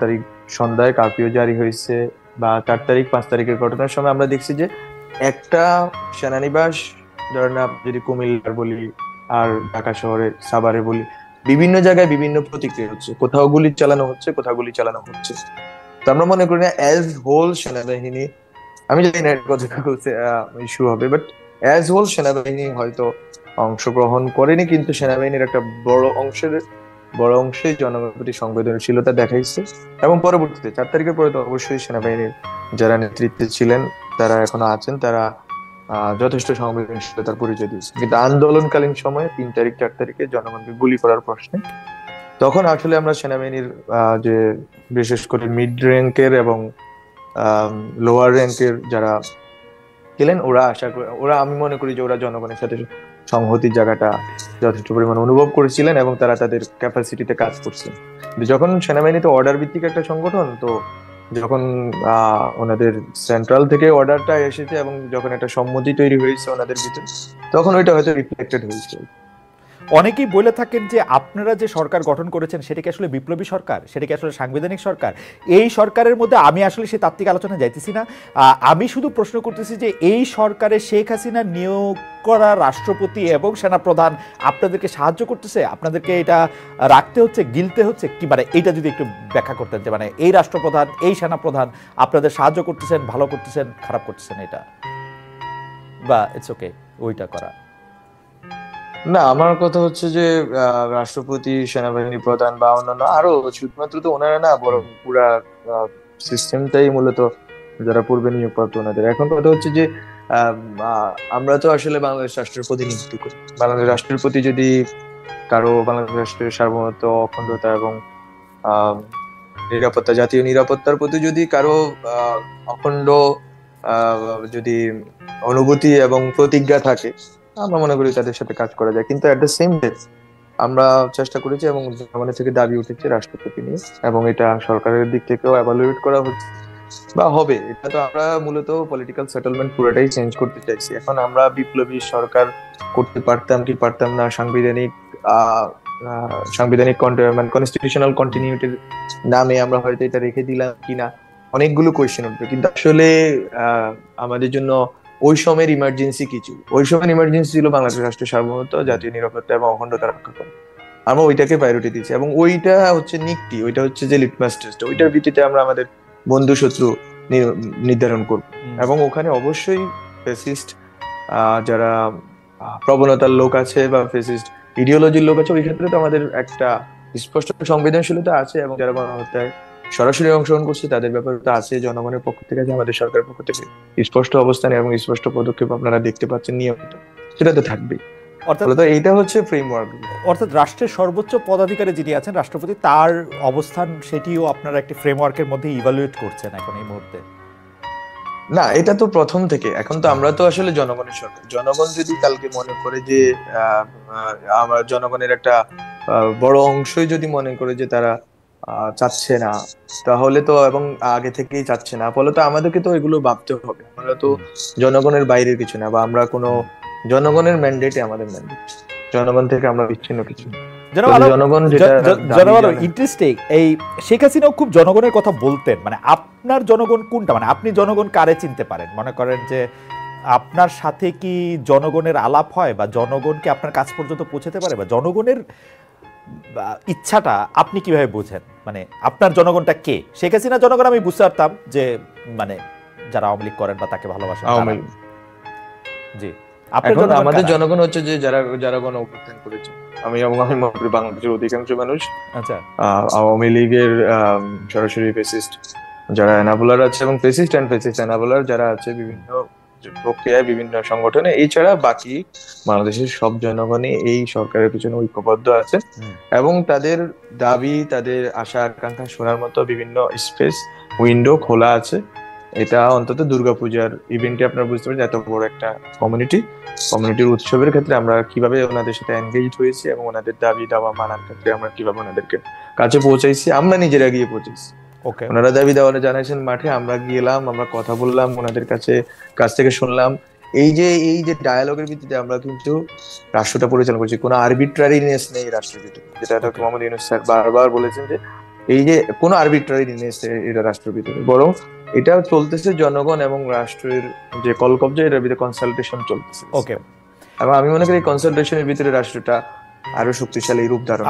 তারিখ সন্ধ্যায় কারফিউ জারি হয়েছে, বা ৪ তারিখ ৫ তারিখের ঘটনার সময় আমরা দেখছি যে একটা সেনানিবাস, ধরেন যদি কুমিল্লার বলি আর ঢাকা শহরে সাভারে বলি, বিভিন্ন জায়গায় বিভিন্ন প্রতিক্রিয়া হচ্ছে, কোথাও গুলি চালানো হচ্ছে, কোথাও গুলি চালানো হচ্ছে। তো আমরা মনে করি না অ্যাজ হোল সেনাবাহিনী, আমি জানি না কতটুকু ইস্যু হবে, বাট অ্যাজ হোল সেনাবাহিনী হয়তো অংশগ্রহণ করেনি, কিন্তু সেনাবাহিনীর একটা বড় অংশে জনগণের প্রতি সংবেদনশীলতা দেখাইছে। এবং পরবর্তীতে ৪ তারিখের পরে তো অবশ্যই সেনাবাহিনীর যারা নেতৃত্বে ছিলেন, তারা এখনো আছেন, তারা যথেষ্ট সংবেদনশীলতার পরিচয় দিয়েছে। কিন্তু আন্দোলনকালীন সময়ে ৩ তারিখ ৪ তারিখে জনগণকে গুলি করার প্রশ্নে তখন আসলে আমরা সেনাবাহিনীর যে বিশেষ করে মিড র্যাঙ্কের এবং লোয়ার র্যাঙ্কের যারা ছিলেন, ওরা আমি মনে করি যে ওরা জনগণের সাথে সংহতির জায়গাটা যথেষ্ট পরিমাণ অনুভব করেছিলেন এবং তারা তাদের ক্যাপাসিটিতে কাজ করছেন। যখন সেনাবাহিনী তো অর্ডার ভিত্তিক একটা সংগঠন, তো যখন ওনাদের সেন্ট্রাল থেকে অর্ডারটা এসেছে এবং যখন একটা সম্মতি তৈরি হয়েছে ওনাদের ভিতরে, তখন ওইটা হয়তো রিফ্লেক্টেড হয়েছে। অনেকেই বলে থাকেন যে আপনারা যে সরকার গঠন করেছেন সেটা কি আসলে বিপ্লবী সরকার, সেটা কি আসলে সাংবিধানিক সরকার? এই সরকারের মধ্যে আমি আসলে সেই তাত্ত্বিক আলোচনায় যাইতেছি না, আমি শুধু প্রশ্ন করতেছি যে এই সরকারে শেখ হাসিনা নিয়োগ করা রাষ্ট্রপতি এবং সেনাপ্রধান আপনাদেরকে সাহায্য করতেছে, আপনাদেরকে এটা রাখতে হচ্ছে, গিলতে হচ্ছে কি? মানে এইটা যদি একটু ব্যাখ্যা করতেন, যে মানে এই রাষ্ট্রপ্রধান এই সেনাপ্রধান আপনাদের সাহায্য করতেছেন, ভালো করতেছেন, খারাপ করতেছেন, এটা বা ইটস ওকে ওইটা করা। না, আমার কথা হচ্ছে যে রাষ্ট্রপতি, সেনাবাহিনী প্রধান বা অন্যান্য আরো শুধুমাত্র তো ওনারা না, বরং পুরা সিস্টেমটাই মূলত যারা পূর্বে নিয়োগপ্রাপ্ত ওনাদের। এখন কথা হচ্ছে যে আমরা তো আসলে বাংলাদেশ রাষ্ট্রের প্রতিনিধিত্ব করি। বাংলাদেশ রাষ্ট্রের প্রতি যদি কারো, বাংলাদেশ রাষ্ট্রের সার্বভৌমত্ব, অখণ্ডতা এবং নিরাপত্তা, জাতীয় নিরাপত্তার প্রতি যদি কারো অখণ্ড যদি অনুভূতি এবং প্রতিজ্ঞা থাকে, আমরা মনে করি তাদের সাথে কাজ করা যায়। কিন্তু এট দ্য সেম ডে আমরা চেষ্টা করেছি এবং জনগণের থেকে দাবি উঠেছে রাষ্ট্রপতি নিয়ে, এবং এটা সরকারের দিক থেকেও এভালুয়েট করা হচ্ছে বা হবে। এটা তো আমরা মূলত পলিটিক্যাল সেটেলমেন্ট পুরোটাই চেঞ্জ করতে চাইছি। এখন আমরা বিপ্লবী সরকার করতে পারতাম কি পারতাম না, সাংবিধানিক মানে কনস্টিটিউশনাল কন্টিনিউটির নামে আমরা হয়তো এটা রেখে দিলাম কিনা, অনেকগুলো কোয়েশ্চেন উঠবে। কিন্তু আসলে আমাদের জন্য ওই সময়ের ইমার্জেন্সি ওই সময়ের ইমার্জেন্সি ছিল বাংলাদেশ রাষ্ট্রের সার্বভৌমত্ব, জাতীয় নিরাপত্তা এবং অখণ্ডতা রক্ষা করা। আমরা ওইটাকে প্রায়োরিটি দিচ্ছি এবং ওইটা হচ্ছে নিকটি, ওইটা হচ্ছে যে লিটমাস টেস্ট, ওইটার ভিত্তিতে আমরা আমাদের বন্ধু শত্রু নির্ধারণ করব। এবং ওখানে অবশ্যই ফ্যাসিস্ট যারা প্রবণতার লোক আছে বা ফ্যাসিস্ট ইডিওলজির লোক আছে, ওই ক্ষেত্রে তো আমাদের একটা স্পষ্ট সংবেদনশীলতা আছে, এবং যারা গণহত্যায় সরাসরি অংশগ্রহণ করছে তাদের ব্যাপারে তো আছে। জনগণের পক্ষ থেকে আছে, আমাদের সরকারের পক্ষ থেকে স্পষ্ট অবস্থান এবং স্পষ্ট পদক্ষেপ আপনারা দেখতে পাচ্ছেন নিয়মিত, সেটা তো থাকবেই। অর্থাৎ এইটা হচ্ছে ফ্রেমওয়ার্ক, অর্থাৎ রাষ্ট্রের সর্বোচ্চ পদাধিকারী যিনি আছেন রাষ্ট্রপতি, তার অবস্থান সেটিও আপনারা একটি ফ্রেমওয়ার্কের মধ্যে ইভালুয়েট করছেন এখন এই মুহূর্তে। না, এটা তো প্রথম থেকে। এখন তো আমরা তো আসলে জনগণের সরকার। জনগণ যদি কালকে মনে করে যে আমার জনগণের একটা বড় অংশই যদি মনে করে যে তারা চাচ্ছে না, তাহলে তো, এবং আগে থেকেই চাচ্ছে না, ফলে তো আমাদেরকে তো এগুলো ভাবতে হবে। আমরা তো জনগণের বাইরের কিছু না, বা আমরা কোনো জনগণের ম্যান্ডেটে আমাদের ম্যান্ডেট, জনগণ থেকে আমরা বিচ্ছিন্ন কিছু না। জনগণ যেটা ইন্টারেস্টিং, এই শেখ হাসিনাও খুব জনগণের কথা বলতেন। মানে আপনার জনগণ কোনটা, মানে আপনি জনগণ কারে চিনতে পারেন? মনে করেন যে আপনার সাথে কি জনগণের আলাপ হয়, বা জনগণকে আপনার কাছ পর্যন্ত পৌঁছাতে পারে, বা জনগণের ইচ্ছাটা আপনি কিভাবে বোঝেন? মানে আপনার জনগণটা কে? শেখ হাসিনা জনগণ আমি বুঝতে পারতাম যে মানে যারা আওয়ামী লীগ করেন বা তাকে ভালোবাসেন। জি, এখন আমাদের জনগণ হচ্ছে যে যারা যারা গণ অভ্যুত্থান করেছে। আমি মনে করি বাংলাদেশের অধিকাংশ মানুষ আচ্ছা আওয়ামী লীগের সরাসরি ফেসিস্ট যারা এনাবলার আছে, এবং ফেসিস্ট এন্ড ফেসিস্ট এনাবলার যারা আছে বিভিন্ন প্রক্রিয়ায়, বিভিন্ন সংগঠনে, এছাড়া বাকি বাংলাদেশের সব জনগণই এই সরকারের পিছনে ঐক্যবদ্ধ আছে, এবং তাদের দাবি, তাদের আশা আকাঙ্ক্ষা শোনার মতো বিভিন্ন স্পেস, উইন্ডো খোলা আছে। এটা অন্তত দুর্গাপূজার ইভেন্টে আপনারা বুঝতে পারেন এত বড় একটা কমিউনিটির উৎসবের ক্ষেত্রে আমরা কিভাবে ওনাদের সাথে এনগেজ হয়েছি, এবং ওনাদের দাবি দাওয়া মানার ক্ষেত্রে আমরা কিভাবে ওনাদেরকে কাছে পৌঁছাইছি, আমরা নিজেরা গিয়ে পৌঁছেছি। ওনারা দাবি দাওয়া জানাইছেন মাঠে, আমরা গেলাম, আমরা কথা বললাম, ওনাদের কাছ থেকে শুনলাম। এই যে ডায়ালগের ভিত্তিতে আমরা কিন্তু রাষ্ট্রটা পরিচালনা করছি। কোনো আরবিট্রারিনেস নেই রাষ্ট্রের ভিতরে, যেটা ডক্টর মোহাম্মদ ইউনূস স্যার বারবার বলেছেন যে এই যে কোনো আরবিট্রারিনেস এটা রাষ্ট্রের ভিতরে, বরং এটা চলতেছে জনগণ এবং রাষ্ট্রের যে কলকব্জা, এটার ভিতরে কনসালটেশন চলতেছে। ওকে, এবং আমি মনে করি এই কনসালটেশনের ভিতরে রাষ্ট্রটা আরো শক্তিশালী রূপ ধারণ।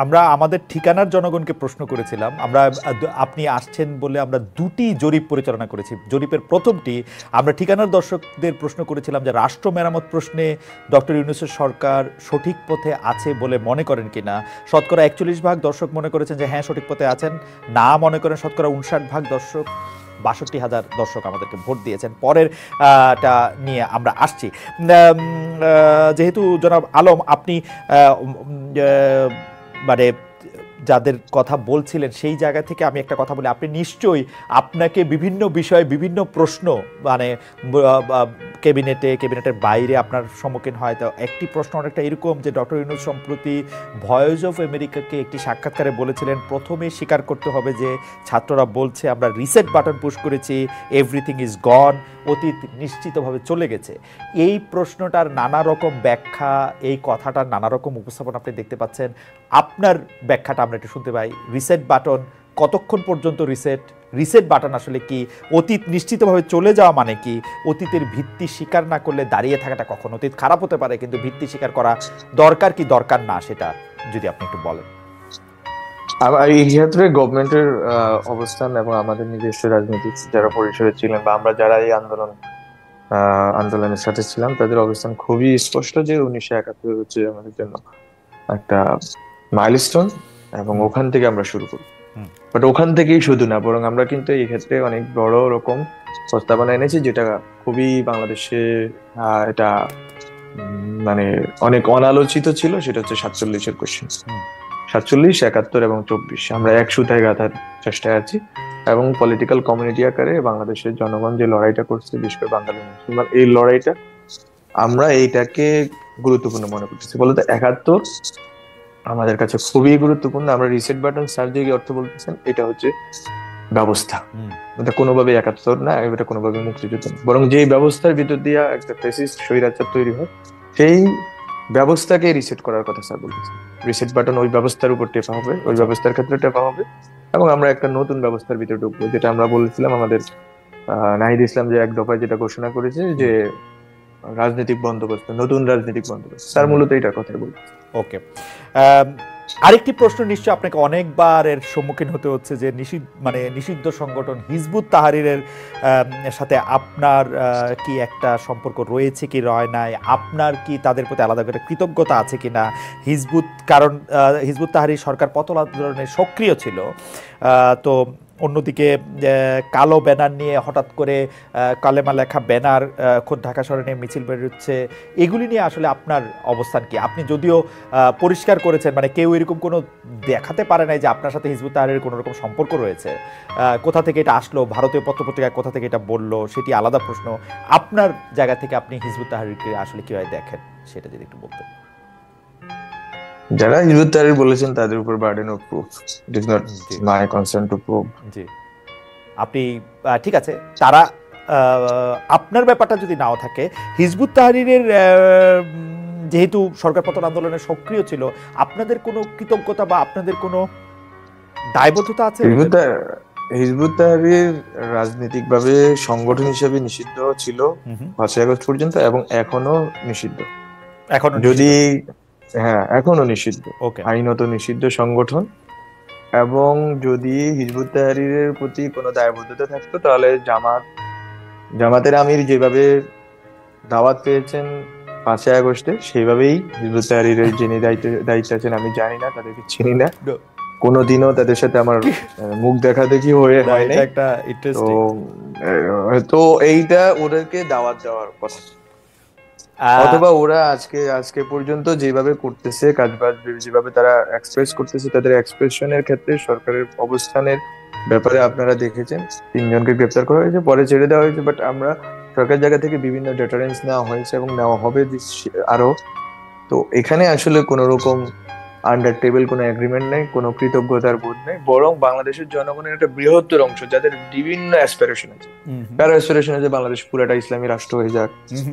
আমরা আমাদের ঠিকানার জনগণকে প্রশ্ন করেছিলাম। আপনি আসছেন বলে আমরা দুটি জরিপ পরিচালনা করেছি। জরিপের প্রথমটি আমরা ঠিকানার দর্শকদের প্রশ্ন করেছিলাম যে রাষ্ট্র মেরামত প্রশ্নে ডক্টর ইউনূসের সরকার সঠিক পথে আছে বলে মনে করেন কিনা। শতকরা 41% দর্শক মনে করেছেন যে হ্যাঁ সঠিক পথে আছেন, না মনে করেন শতকরা 59% দর্শক। ৬২,০০০ দর্শক আমাদেরকে ভোট দিয়েছেন। পরেরটা নিয়ে আমরা আসছি। যেহেতু জনাব আলম আপনি মানে যাদের কথা বলছিলেন সেই জায়গা থেকে আমি একটা কথা বলি, আপনি নিশ্চয়ই আপনাকে বিভিন্ন বিষয়ে বিভিন্ন প্রশ্ন মানে ক্যাবিনেটের বাইরে আপনার সম্মুখীন হয়। তো একটি প্রশ্ন অনেকটা এরকম যে ডক্টর ইউনূস সম্প্রতি ভয়েস অফ আমেরিকাকে একটি সাক্ষাৎকারে বলেছিলেন প্রথমে স্বীকার করতে হবে যে ছাত্ররা বলছে আমরা রিসেট বাটন পুশ করেছি, এভরিথিং ইজ গন, অতীত নিশ্চিতভাবে চলে গেছে। এই প্রশ্নটার নানা রকম ব্যাখ্যা, এই কথাটার নানা রকম উপস্থাপন আপনি দেখতে পাচ্ছেন। আপনার ব্যাখ্যাটা আমরা একটু শুনতে পাই। রিসেট বাটন কতক্ষণ পর্যন্ত রিসেট বাটন আসলে কি? অতীত নিশ্চিতভাবে চলে যাওয়া মানে কি? অতীতের ভিত্তি স্বীকার না করলে দাঁড়িয়ে থাকাটা কখন? অতীত খারাপ হতে পারে কিন্তু ভিত্তি স্বীকার করা দরকার কি দরকার না, সেটা যদি আপনি একটু বলেন। এই ক্ষেত্রে গভর্নমেন্টের অবস্থান এবং আমাদের নিজস্ব রাজনীতিক যারা পরিসরে ছিলেন, বা আমরা যারা এই আন্দোলনের সাথে ছিলাম, তাদের অবস্থান খুবই স্পষ্ট যে 1971 হচ্ছে আমাদের জন্য একটা মাইলস্টোন, এবং ওখান থেকে আমরা শুরু করি। বাট ওখান থেকেই শুধু না, বরং আমরা কিন্তু এই ক্ষেত্রে অনেক বড় রকম প্রস্তাবনা এনেছি, যেটা খুবই বাংলাদেশে এটা মানে অনেক অনালোচিত ছিল। সেটা হচ্ছে 47-এর কোশ্চেন। 47, 71 এবং 24 আমরা এক সুতায় গাঁথার চেষ্টায় আছি, এবং পলিটিক্যাল কমিউনিটি আকারে বাংলাদেশের জনগণ যে লড়াইটা করছে, বিশেষ করে বাঙালি মুসলমান, এই লড়াইটা আমরা এইটাকে গুরুত্বপূর্ণ মনে করতেছি। বলতে 71 আমাদের কাছে খুবই গুরুত্বপূর্ণ। আমরা রিসেট বাটন সার্জারি অর্থ বলতেছেন, এটা হচ্ছে ব্যবস্থা। এটা কোনোভাবে 71 না, এটা কোনোভাবে মুক্তিযুদ্ধ না, বরং যেই ব্যবস্থার ভিতর দিয়ে একটা ফ্যাসিস্ট স্বৈরাচার তৈরি হয়, সেই ব্যবস্থাকে রিসেট করার কথা স্যার বলতেছেন। রিসেট বাটন ওই ব্যবস্থার উপর টেপা হবে, ওই ব্যবস্থার ক্ষেত্রে টেপা হবে, এবং আমরা একটা নতুন ব্যবস্থার ভিতরে ঢুকবো। যেটা আমরা বলেছিলাম আমাদের নাহিদ ইসলাম যে এক দফায় যেটা ঘোষণা করেছে যে রাজনৈতিক বন্দোবস্ত, নতুন রাজনৈতিক বন্দোবস্ত, স্যার মূলত এটার কথাই বলছে। ওকে, আরেকটি প্রশ্ন নিশ্চয় আপনাকে অনেকবার এর সম্মুখীন হতে হচ্ছে যে নিষিদ্ধ সংগঠন হিজবুত তাহরিরের সাথে আপনার কি একটা সম্পর্ক রয়েছে কি রয় নাই, আপনার কি তাদের প্রতি আলাদা করে কৃতজ্ঞতা আছে কি না? কারণ হিজবুত তাহরির সরকার পতন আন্দোলনে সক্রিয় ছিল, তো অন্যদিকে কালো ব্যানার নিয়ে হঠাৎ করে কালেমা লেখা ব্যানার খোদ ঢাকা শহরে নিয়ে মিছিল বেরোচ্ছে, এগুলি নিয়ে আসলে আপনার অবস্থান কি? আপনি যদিও পরিষ্কার করেছেন, মানে কেউ এরকম কোনো দেখাতে পারে নাই যে আপনার সাথে হিজবুত তাহরিরের কোনো রকম সম্পর্ক রয়েছে। কোথা থেকে এটা আসলো, ভারতীয় পত্রপত্রিকায় কোথা থেকে এটা বললো, সেটি আলাদা প্রশ্ন। আপনার জায়গা থেকে আপনি হিজবুত তাহরিরকে আসলে কিভাবে দেখেন সেটা যদি একটু বলতেন। যারা হিজবুত তাহরির বলেছেন তাদের উপর burden of proof, it is not my concern to prove. জি, আপনি ঠিক আছে, তারা আপনার ব্যাপারটা যদি নাও থাকে, হিজবুত তাহরিরের যেহেতু সরকার পতন আন্দোলনে সক্রিয় ছিল, আপনাদের কোনো কৃতজ্ঞতা বা আপনাদের কোনো দায়বদ্ধতা আছে? হিজবুত তাহরির রাজনৈতিকভাবে সংগঠন হিসেবে নিষিদ্ধ ছিল 5ই আগস্ট পর্যন্ত এবং এখনো নিষিদ্ধ। এখনো যদি হ্যাঁ, এখনো নিষিদ্ধ, আইনত নিষিদ্ধ সংগঠন। এবং যদি হিজবুত তাহরিরের প্রতি কোনো দায়বদ্ধতা থাকতো তাহলে জামাতের আমির যেভাবে দাওয়াত পেয়েছেন 5ই আগস্টে, সেইভাবেই হিজবুত তাহরিরের যিনি দায়িত্বে আছেন, আমি জানি না, তাদেরকে চিনি না, কোনোদিনও তাদের সাথে আমার মুখ দেখা দেখি হয় নাই। তো এইটা ওদেরকে দাওয়াত দেওয়ার কথা, অথবা ওরা আজকে পর্যন্ত যেভাবে করতেছে কাজবাজ, যেভাবে তারা এক্সপ্রেস করতেছে, তাদের এক্সপ্রেশনের ক্ষেত্রে সরকারের অবস্থানের ব্যাপারে আপনারা দেখেছেন 3 জনকে গ্রেপ্তার করা হয়েছে, পরে ছেড়ে দেওয়া হয়েছে। বাট আমরা সরকার জায়গা থেকে বিভিন্ন ডেটারেন্স নেওয়া হয়েছে এবং নেওয়া হবে আরো। তো এখানে আসলে কোনো রকম আন্ডার টেবিল কোনো এগ্রিমেন্ট নেই, কোনো কৃতজ্ঞতার বোধ নেই, বরং বাংলাদেশের জনগণের একটা বৃহত্তর অংশ যাদের বিভিন্ন অ্যাসপিরেশন আছে। কারো অ্যাসপিরেশন আছে বাংলাদেশ পুরাটা ইসলামী রাষ্ট্র হয়ে যাক,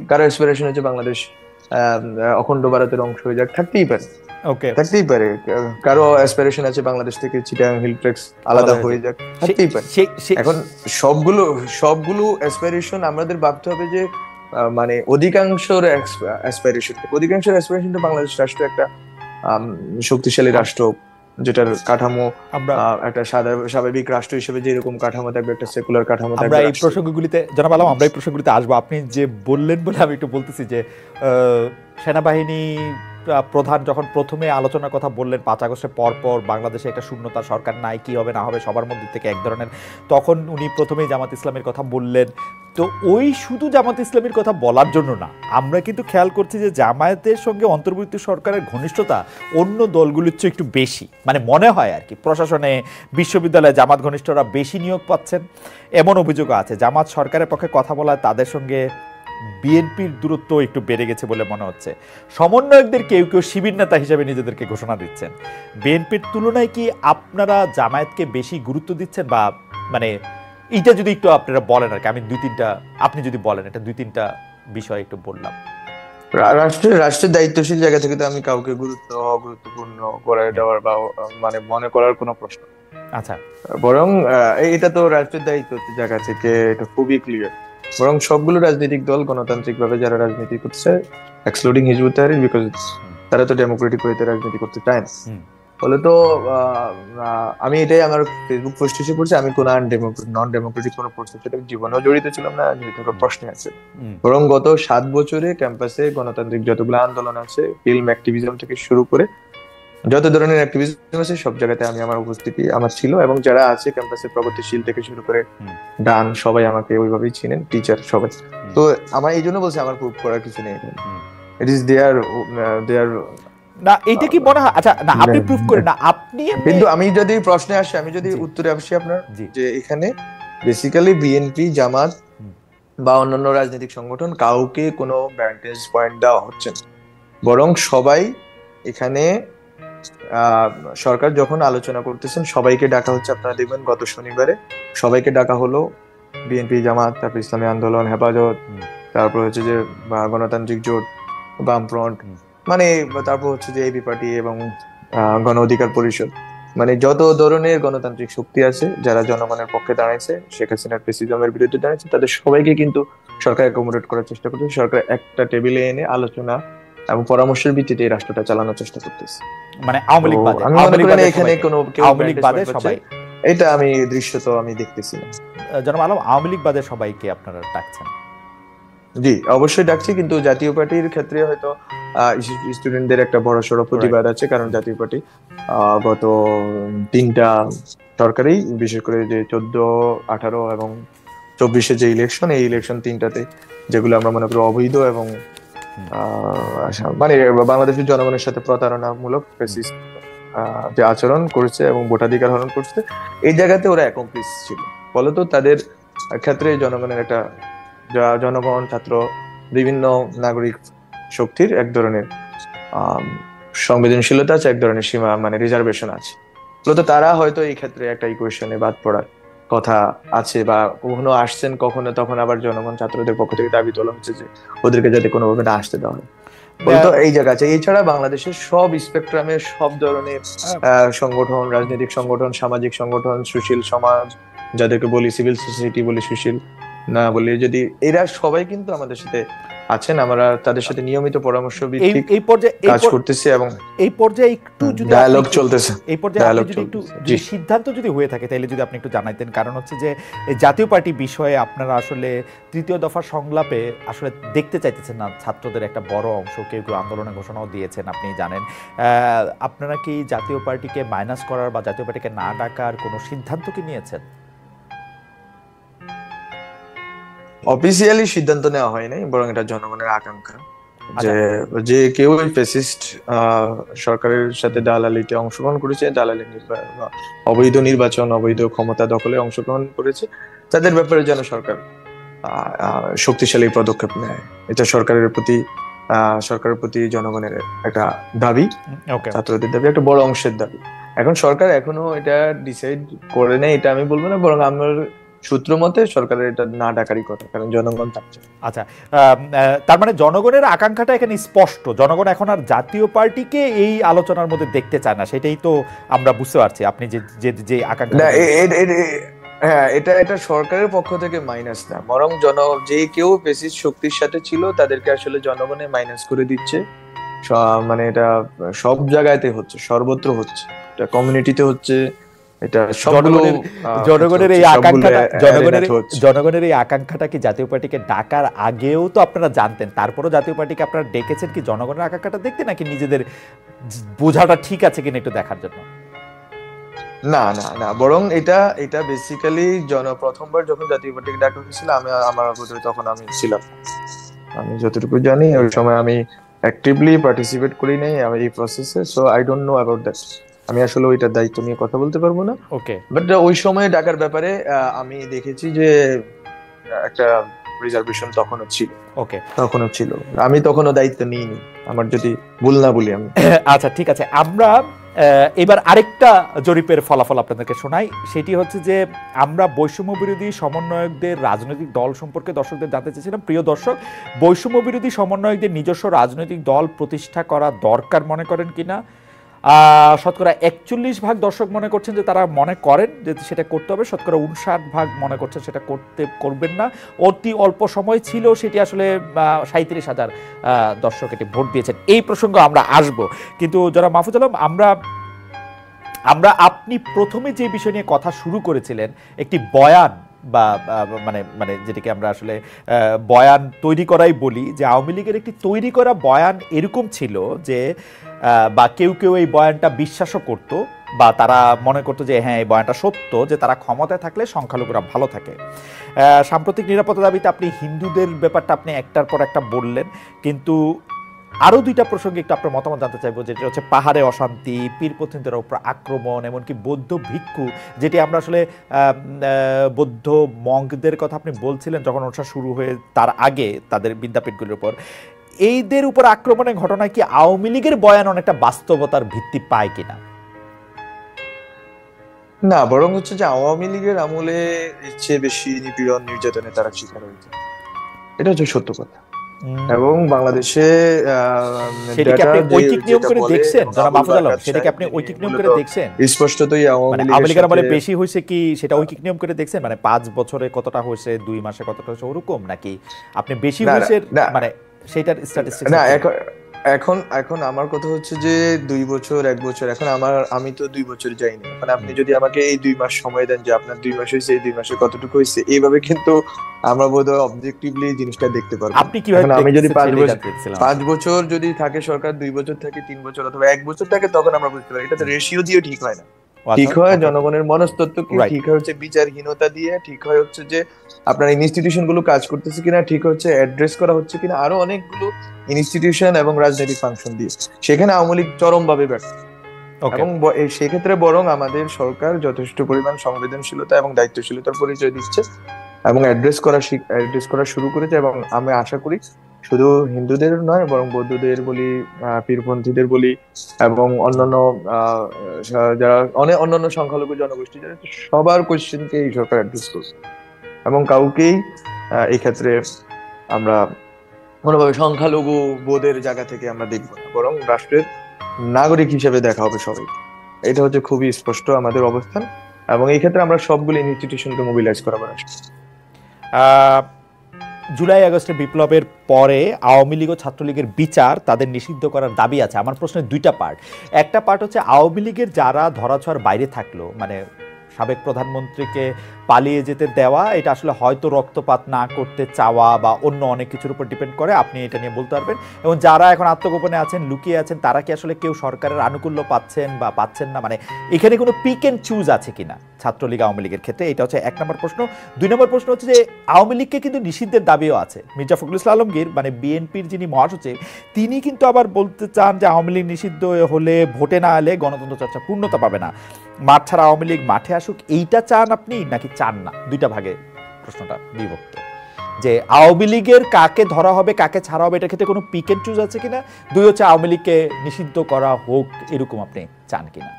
কারো অ্যাসপিরেশন আছে বাংলাদেশ অখণ্ড ভারতের অংশ হয়ে যাক, থাকতেই পারে। কারো অ্যাসপিরেশন আছে বাংলাদেশ থেকে চিটাগাং হিল ট্রেক্স আলাদা হয়ে যাক, থাকতেই পারে। এখন সবগুলো অ্যাসপিরেশন আমাদের ভাবতে হবে যে মানে অধিকাংশের অ্যাসপিরেশন বাংলাদেশ রাষ্ট্র একটা শক্তিশালী রাষ্ট্র, যেটার কাঠামো একটা স্বাভাবিক রাষ্ট্র হিসেবে যেরকম কাঠামো থাকবে, একটা সেকুলার কাঠামো থাকবে। আমরা এই প্রসঙ্গগুলিতে জনাব আলম, আমরা এই প্রসঙ্গগুলিতে আসবো। আপনি যে বললেন বলে আমি একটু বলতেছি যে সেনাবাহিনী প্রধান যখন প্রথমে আলোচনার কথা বললেন 5 আগস্টের পর বাংলাদেশে একটা শূন্যতা সরকার নাই, কি হবে না হবে সবার মধ্যে থেকে এক ধরনের, তখন উনি প্রথমেই জামাত ইসলামের কথা বললেন। তো ওই শুধু জামাত ইসলামের কথা বলার জন্য না, আমরা কিন্তু খেয়াল করছি যে জামায়াতের সঙ্গে অন্তর্বর্তী সরকারের ঘনিষ্ঠতা অন্য দলগুলির চেয়ে একটু বেশি, মানে মনে হয় আর কি। প্রশাসনে, বিশ্ববিদ্যালয়ে জামাত ঘনিষ্ঠরা বেশি নিয়োগ পাচ্ছেন এমন অভিযোগও আছে। জামাত সরকারের পক্ষে কথা বলায় তাদের সঙ্গে বিএনপির দূরত্ব একটু বেড়ে গেছে বলে মনে হচ্ছে। সমন্বয়কদের কেউ কেউ শিবির নেতা হিসেবে নিজেদেরকে ঘোষণা দিচ্ছেন। বিএনপির তুলনায় কি আপনারা জামায়াতকে বেশি গুরুত্ব দিচ্ছেন, বা মানে এইটা যদি একটু আপনারা বলেন আর কি। আমি আপনি যদি বলেন, এটা 2-3টা বিষয় একটু বললাম। রাষ্ট্রের দায়িত্বশীল জায়গা থেকে তো আমি কাউকে গুরুত্বপূর্ণ করে দেওয়ার বা মানে মনে করার কোনো প্রশ্ন, আচ্ছা, বরং এটা তো রাষ্ট্রের দায়িত্ব জায়গা থেকে এটা খুবই ক্লিয়ার। বরং সবগুলো রাজনৈতিক দল গণতান্ত্রিক ভাবে যারা রাজনীতি করছে, এক্সক্লুডিং হিজবুত তাহরির, বিকজ তারা তো ডেমোক্রেটিক ওয়েতে রাজনীতি করতে চায় না, বলে তো আমি এটাই আমার ফেসবুক পোস্ট এসে পড়ছে, আমি কোন নন ডেমোক্রেটিক কোনো প্রসেসের সাথে জীবনেও জড়িত ছিলাম না, জড়িত প্রশ্নে আছে। বরং গত 7 বছরে ক্যাম্পাসে গণতান্ত্রিক যতগুলো আন্দোলন আছে, ফিল্ম অ্যাক্টিভিজম থেকে শুরু করে যত ধরনের অ্যাক্টিভিজম আছে, সব জায়গাতে আমার উপস্থিতি আমার ছিল। এবং যারা আছে ক্যাম্পাসে প্রগতিশীল থেকে শুরু করে ডান, সবাই আমাকে ওইভাবেই চিনেন, টিচার সবাই। তো আমার এই জন্য বলছি আমার প্রুভ করার কিছু নেই, ইট ইজ দেয়ার না। এইটা কি মনে হয়? আচ্ছা, না আপনি প্রুফ করেন না, আপনি কিন্তু আমি যদি প্রশ্নে আসি, আমি যদি উত্তরে আসি আপনার, যে এখানে বেসিক্যালি বিএনপি, জামাত বা অন্যান্য রাজনৈতিক সংগঠন কাউকে কোনো ভ্যান্টেজ পয়েন্ট দেওয়া হচ্ছে না, বরং সবাই এখানে সরকার যখন আলোচনা করতেছেন সবাইকে ডাকা হচ্ছে। আপনারা দেখবেন গত শনিবারে সবাইকে ডাকা হলো, বিএনপি, জামাত, তারপর ইসলামী আন্দোলন, হেফাজত, তারপর হচ্ছে যে গণতান্ত্রিক জোট, বামফ্রন্ট, মানে তারপর হচ্ছে যে এবি পার্টি এবং গণ অধিকার পরিষদ, মানে যত ধরনের গণতান্ত্রিক শক্তি আছে যারা জনগণের পক্ষে দাঁড়াইছে, শেখ হাসিনার ফ্যাসিজমের বিরুদ্ধে দাঁড়াইছে, তাদের সবাইকে কিন্তু সরকার অ্যাকোমোডেট করার চেষ্টা করছে। সরকার একটা টেবিলে এনে আলোচনা এবং পরামর্শের ভিত্তিতে এই রাষ্ট্রটা চালানোর চেষ্টা করতেছে। মানে আওয়ামী লীগ বাদে, আমি মনে করি এখানে কোনো আওয়ামী লীগ বাদে সবাই, এটা আমি দৃশ্য তো আমি দেখতেছি না। জনাব আলম, আওয়ামী লীগ বাদে সবাইকে আপনারা ডাকছেন? জি অবশ্যই ডাকছি, কিন্তু জাতীয় পার্টির ক্ষেত্রে হয়তো স্টুডেন্টদের একটা বড়সড় প্রতিবাদ আছে, কারণ জাতীয় পার্টি গত 3টা সরকারেই, বিশেষ করে যে 14, 18 এবং 24-এ যে ইলেকশন, এই ইলেকশন 3টাতে যেগুলো আমরা মনে করি অবৈধ এবং মানে বাংলাদেশের জনগণের সাথে প্রতারণামূলক ফ্যাসিস্ট যে আচরণ করেছে এবং ভোটাধিকার হরণ করছে, এই জায়গাতে ওরা অ্যাকমপ্লিস ছিল। ফলত তাদের ক্ষেত্রে জনগণের একটা, জনগণ, ছাত্র, বিভিন্ন নাগরিক শক্তির এক ধরনের সংবেদনশীলতা আছে, এক ধরনের সীমা মানে রিজার্ভেশন আছে। ফলত তারা হয়তো এই ক্ষেত্রে একটা ইকুয়েশনে বাদ পড়ার কথা আছে, বা কখনো আসছেন, কখনো তখন আবার জনগণ, ছাত্রদের পক্ষ থেকে দাবি তোলা হচ্ছে যে ওদেরকে যাতে কোনোভাবে না আসতে দেওয়া হয়। ফলত এই জায়গা আছে। এছাড়া বাংলাদেশের সব স্পেকট্রামের সব ধরনের সংগঠন, রাজনৈতিক সংগঠন, সামাজিক সংগঠন, সুশীল সমাজ, যাদেরকে বলি সিভিল সোসাইটি বলি, সুশীল না বলি, যদি এরা সবাই কিন্তু আমাদের সাথে আছেন। আমরা তাদের সাথে নিয়মিত পরামর্শ ভিত্তিক কাজ করতেছি এবং এই পর্যায়ে একটু যদি ডায়ালগ চলতেছে, এই পর্যায়ে আপনি যদি একটু সিদ্ধান্ত যদি হয়ে থাকে তাহলে যদি আপনি একটু জানাইতেন। কারণ হচ্ছে যে জাতীয় পার্টি বিষয়ে আপনারা আসলে তৃতীয় দফা সংলাপে আসলে দেখতে চাইতেছেন না ছাত্রদের একটা বড় অংশ, কেউ কেউ আন্দোলনের ঘোষণাও দিয়েছেন, আপনি জানেন। আপনারা কি জাতীয় পার্টিকে মাইনাস করার বা জাতীয় পার্টিকে না ডাকার কোনো সিদ্ধান্ত কি নিয়েছেন? অফিসিয়ালি সিদ্ধান্ত নেওয়া হয় নাই, বরং এটা জনগণের আকাঙ্ক্ষা যে যে কেউ ফ্যাসিস্ট সরকারের সাথে দালালিতে অংশগ্রহণ করেছে, দালালি অবৈধ নির্বাচন, অবৈধ ক্ষমতা দখলে অংশগ্রহণ করেছে, তাদের ব্যাপারে যেন সরকার শক্তিশালী পদক্ষেপ নেয়। এটা সরকারের প্রতি জনগণের একটা দাবি, ছাত্রদের দাবি, একটা বড় অংশের দাবি। এখন সরকার এখনো এটা ডিসাইড করে নেই, এটা আমি বলবো না, বরং আমার সূত্র মতে সরকারের এটা না ডাকারই কথা, কারণ জনগণ চাচ্ছে। আচ্ছা, তার মানে জনগণের আকাঙ্ক্ষাটা এখানে স্পষ্ট, জনগণ এখন আর জাতীয় পার্টিকে এই আলোচনার মধ্যে দেখতে চায় না, সেটাই তো আমরা বুঝতে পারছি। আপনি যে আকাঙ্ক্ষা, হ্যাঁ, এটা সরকারের পক্ষ থেকে মাইনাস না, বরং যে কেউ ফ্যাসিস্ট শক্তির সাথে ছিল তাদেরকে আসলে জনগণে মাইনাস করে দিচ্ছে। মানে এটা সব জায়গাতে হচ্ছে, সর্বত্র হচ্ছে, এটা কমিউনিটিতে হচ্ছে, এটা জনগণের এই আকাঙ্ক্ষাটা কি জাতীয় পার্টিকে ডাকার আগেও তো আপনারা জানতেন, তারপরও জাতীয় পার্টিকে আপনারা ডেকেছেন কি জনগণের আকাঙ্ক্ষাটা দেখতে, নাকি নিজেদের বোঝাটা ঠিক আছে কিনা একটু দেখার জন্য? না না না, বরং এটা বেসিক্যালি প্রথমবার যখন জাতীয় পার্টিকে ডাকা হয়েছিল, আমার তখন আমি ছিলাম, আমি যতটুকু জানি ওই সময় আমি অ্যাক্টিভলি পার্টিসিপেট করি নাই এই প্রসেসে, so I don't know about that. আমি আসলে ওইটার দায়িত্ব নিয়ে কথা বলতে পারবো না। ওকে, বাট ওই সময় ডাকার ব্যাপারে আমি দেখেছি যে একটা রিজার্ভেশন তখনও ছিল। আমি তখনও দায়িত্ব নিইনি, আমার যদি ভুল না বলি আমি। আচ্ছা, ঠিক আছে। আমরা এবার আরেকটা জরিপের ফলাফল আপনাদেরকে শোনাই। সেটি হচ্ছে যে আমরা বৈষম্য বিরোধী সমন্বয়কদের রাজনৈতিক দল সম্পর্কে দর্শকদের জানতে চেয়েছিলাম। প্রিয় দর্শক, বৈষম্য বিরোধী সমন্বয়কদের নিজস্ব রাজনৈতিক দল প্রতিষ্ঠা করা দরকার মনে করেন কিনা? শতকরা 41% দর্শক মনে করছেন যে তারা মনে করেন যে সেটা করতে হবে, শতকরা 59% মনে করছেন সেটা করবেন না। অতি অল্প সময় ছিল, সেটি আসলে 37,000 দর্শক এটি ভোট দিয়েছেন। এই প্রসঙ্গে আমরা আসব, কিন্তু যারা মাহফুজ আলম, আমরা আপনি প্রথমে যে বিষয় নিয়ে কথা শুরু করেছিলেন, একটি বয়ান বা মানে যেটাকে আমরা আসলে বয়ান তৈরি করাই বলি, যে আওয়ামী লীগের একটি তৈরি করা বয়ান এরকম ছিল যে, বা কেউ কেউ এই বয়ানটা বিশ্বাসও করতো, বা তারা মনে করতো যে হ্যাঁ এই বয়ানটা সত্য, যে তারা ক্ষমতায় থাকলে সংখ্যালঘুরা ভালো থাকে। সাম্প্রতিক নিরাপত্তা দাবিতে আপনি হিন্দুদের ব্যাপারটা আপনি একটার পর একটা বললেন, কিন্তু আরও দুইটা প্রসঙ্গে একটু আপনার মতামত জানতে চাইবো, যেটা হচ্ছে পাহাড়ে অশান্তি, পীরপন্থীদের উপর আক্রমণ, এমনকি বৌদ্ধ ভিক্ষু, যেটি আমরা আসলে বৌদ্ধ মঙ্কদের কথা আপনি বলছিলেন যখন অনুষ্ঠান শুরু হয়ে তার আগে, তাদের বিদ্যাপীঠগুলির উপর এইদের উপর আক্রমণের ঘটনায় কি আওয়ামী লীগের বয়ান অনেকটা বাস্তবতার ভিত্তি পায় কিনা? না, বরং হচ্ছে যে আওয়ামী লীগের আমলে চেয়ে বেশি নিপীড়ন, নির্যাতনে তারা শিকার হয়েছে, এটা হচ্ছে সত্য কথা। এবং বাংলাদেশে সেটাকে আপনি ঐকিক নিয়ম করে দেখছেন জনাব মাহফুজ আলম? সেটাকে আপনি ঐকিক নিয়ম করে দেখছেন? স্পষ্টতই আওয়ামী লীগের আমলে বেশি হয়েছে কি সেটা ঐকিক নিয়ম করে দেখছেন? মানে 5 বছরে কতটা হয়েছে, 2 মাসে কতটা হয়েছে, ওরকম, নাকি আপনি বেশি হয়েছে মানে সেটার স্ট্যাটিস্টিক্স? না, এখন এখন আমার কথা হচ্ছে যে 2 বছর 1 বছর, এখন আমি তো 2 বছর যাইনি। এখন আপনি যদি আমাকে এই 2 মাস সময় দেন যে আপনার 2 মাস হয়েছে, এই 2 মাসে কতটুকু হয়েছে, এইভাবে কিন্তু আমরা বোধহয় অবজেক্টিভলি জিনিসটা দেখতে পারবো। আপনি কিভাবে এখন আমি যদি দেখতেছেন? 5 বছর যদি থাকে সরকার, 2 বছর থাকে, 3 বছর অথবা 1 বছর থাকে, তখন আমরা বুঝতে পারি। এটা তো রেশিও দিয়ে ঠিক হয় না। ঠিক হয় জনগণের মনস্তত্ত্ব কি, ঠিক হয় হচ্ছে বিচারহীনতা দিয়ে, ঠিক হয় হচ্ছে যে আপনার ইনস্টিটিউশন গুলো কাজ করতেছে কিনা, ঠিক হচ্ছে অ্যাড্রেস করা হচ্ছে কিনা, আরো অনেকগুলো ইনস্টিটিউশন এবং রাজনৈতিক ফাংশন দিয়ে। সেখানে আওয়ামী লীগ চরম ভাবে ব্যর্থ। এবং সেক্ষেত্রে বরং আমাদের সরকার যথেষ্ট পরিমাণ সংবেদনশীলতা এবং দায়িত্বশীলতার পরিচয় দিচ্ছে এবং অ্যাড্রেস করা শুরু করেছে। এবং আমি আশা করি শুধু হিন্দুদের নয়, বরং বৌদ্ধদের বলি, পীরপন্থীদের বলি, এবং অন্যান্য যারা অন্যান্য সংখ্যালঘু জনগোষ্ঠী যারা, সবার কোশ্চেনকে এই সরকার অ্যাড্রেস করছে। এবং কাউকেই এই ক্ষেত্রে আমরা কোনোভাবে সংখ্যালঘু বোধের জায়গা থেকে আমরা দেখবো না, বরং রাষ্ট্রের নাগরিক হিসেবে দেখা হবে সবাইকে। এটা হচ্ছে খুবই স্পষ্ট আমাদের অবস্থান, এবং এই ক্ষেত্রে আমরা সবগুলো ইনস্টিটিউশনকে মোবিলাইজ করাবো। জুলাই আগস্টের বিপ্লবের পরে আওয়ামী লীগ ও ছাত্রলীগের বিচার তাদের নিষিদ্ধ করার দাবি আছে। আমার প্রশ্নের দুইটা পার্ট। একটা পার্ট হচ্ছে আওয়ামী লীগের যারা ধরাছোঁয়ার বাইরে থাকলো, মানে সাবেক প্রধানমন্ত্রীকে পালিয়ে যেতে দেওয়া, এটা আসলে হয়তো রক্তপাত না করতে চাওয়া বা অন্য অনেক কিছুর উপর ডিপেন্ড করে, আপনি এটা নিয়ে বলতে পারবেন। এবং যারা এখন আত্মগোপনে আছেন, লুকিয়ে আছেন, তারা কি আসলে কেউ সরকারের আনুকূল্য পাচ্ছেন বা পাচ্ছেন না, মানে এখানে কোনো পিক অ্যান্ড চুজ আছে কিনা ছাত্রলীগ আওয়ামী লীগের ক্ষেত্রে? এটা হচ্ছে 1 নম্বর প্রশ্ন। 2 নম্বর প্রশ্ন হচ্ছে যে আওয়ামী লীগকে কিন্তু নিষিদ্ধের দাবিও আছে। মির্জা ফখরুল ইসলাম আলমগীর, মানে বিএনপির যিনি মহাসচিব, তিনি কিন্তু আবার বলতে চান যে আওয়ামী লীগ নিষিদ্ধ হলে, ভোটে না এলে গণতন্ত্র চর্চা পূর্ণতা পাবে না, মাঠ ছাড়া আওয়ামী লীগ মাঠে আসুক। এইটা চান আপনি নাকি চান না? দুইটা ভাগে প্রশ্নটা বিভক্ত, যে আওয়ামী লীগের কাকে ধরা হবে, কাকে ছাড়া হবে, এটার ক্ষেত্রে কোনো পিক এন্ড চুজ আছে কিনা। 2 হচ্ছে আওয়ামী লীগকে নিষিদ্ধ করা হোক, এরকম আপনি চান কিনা।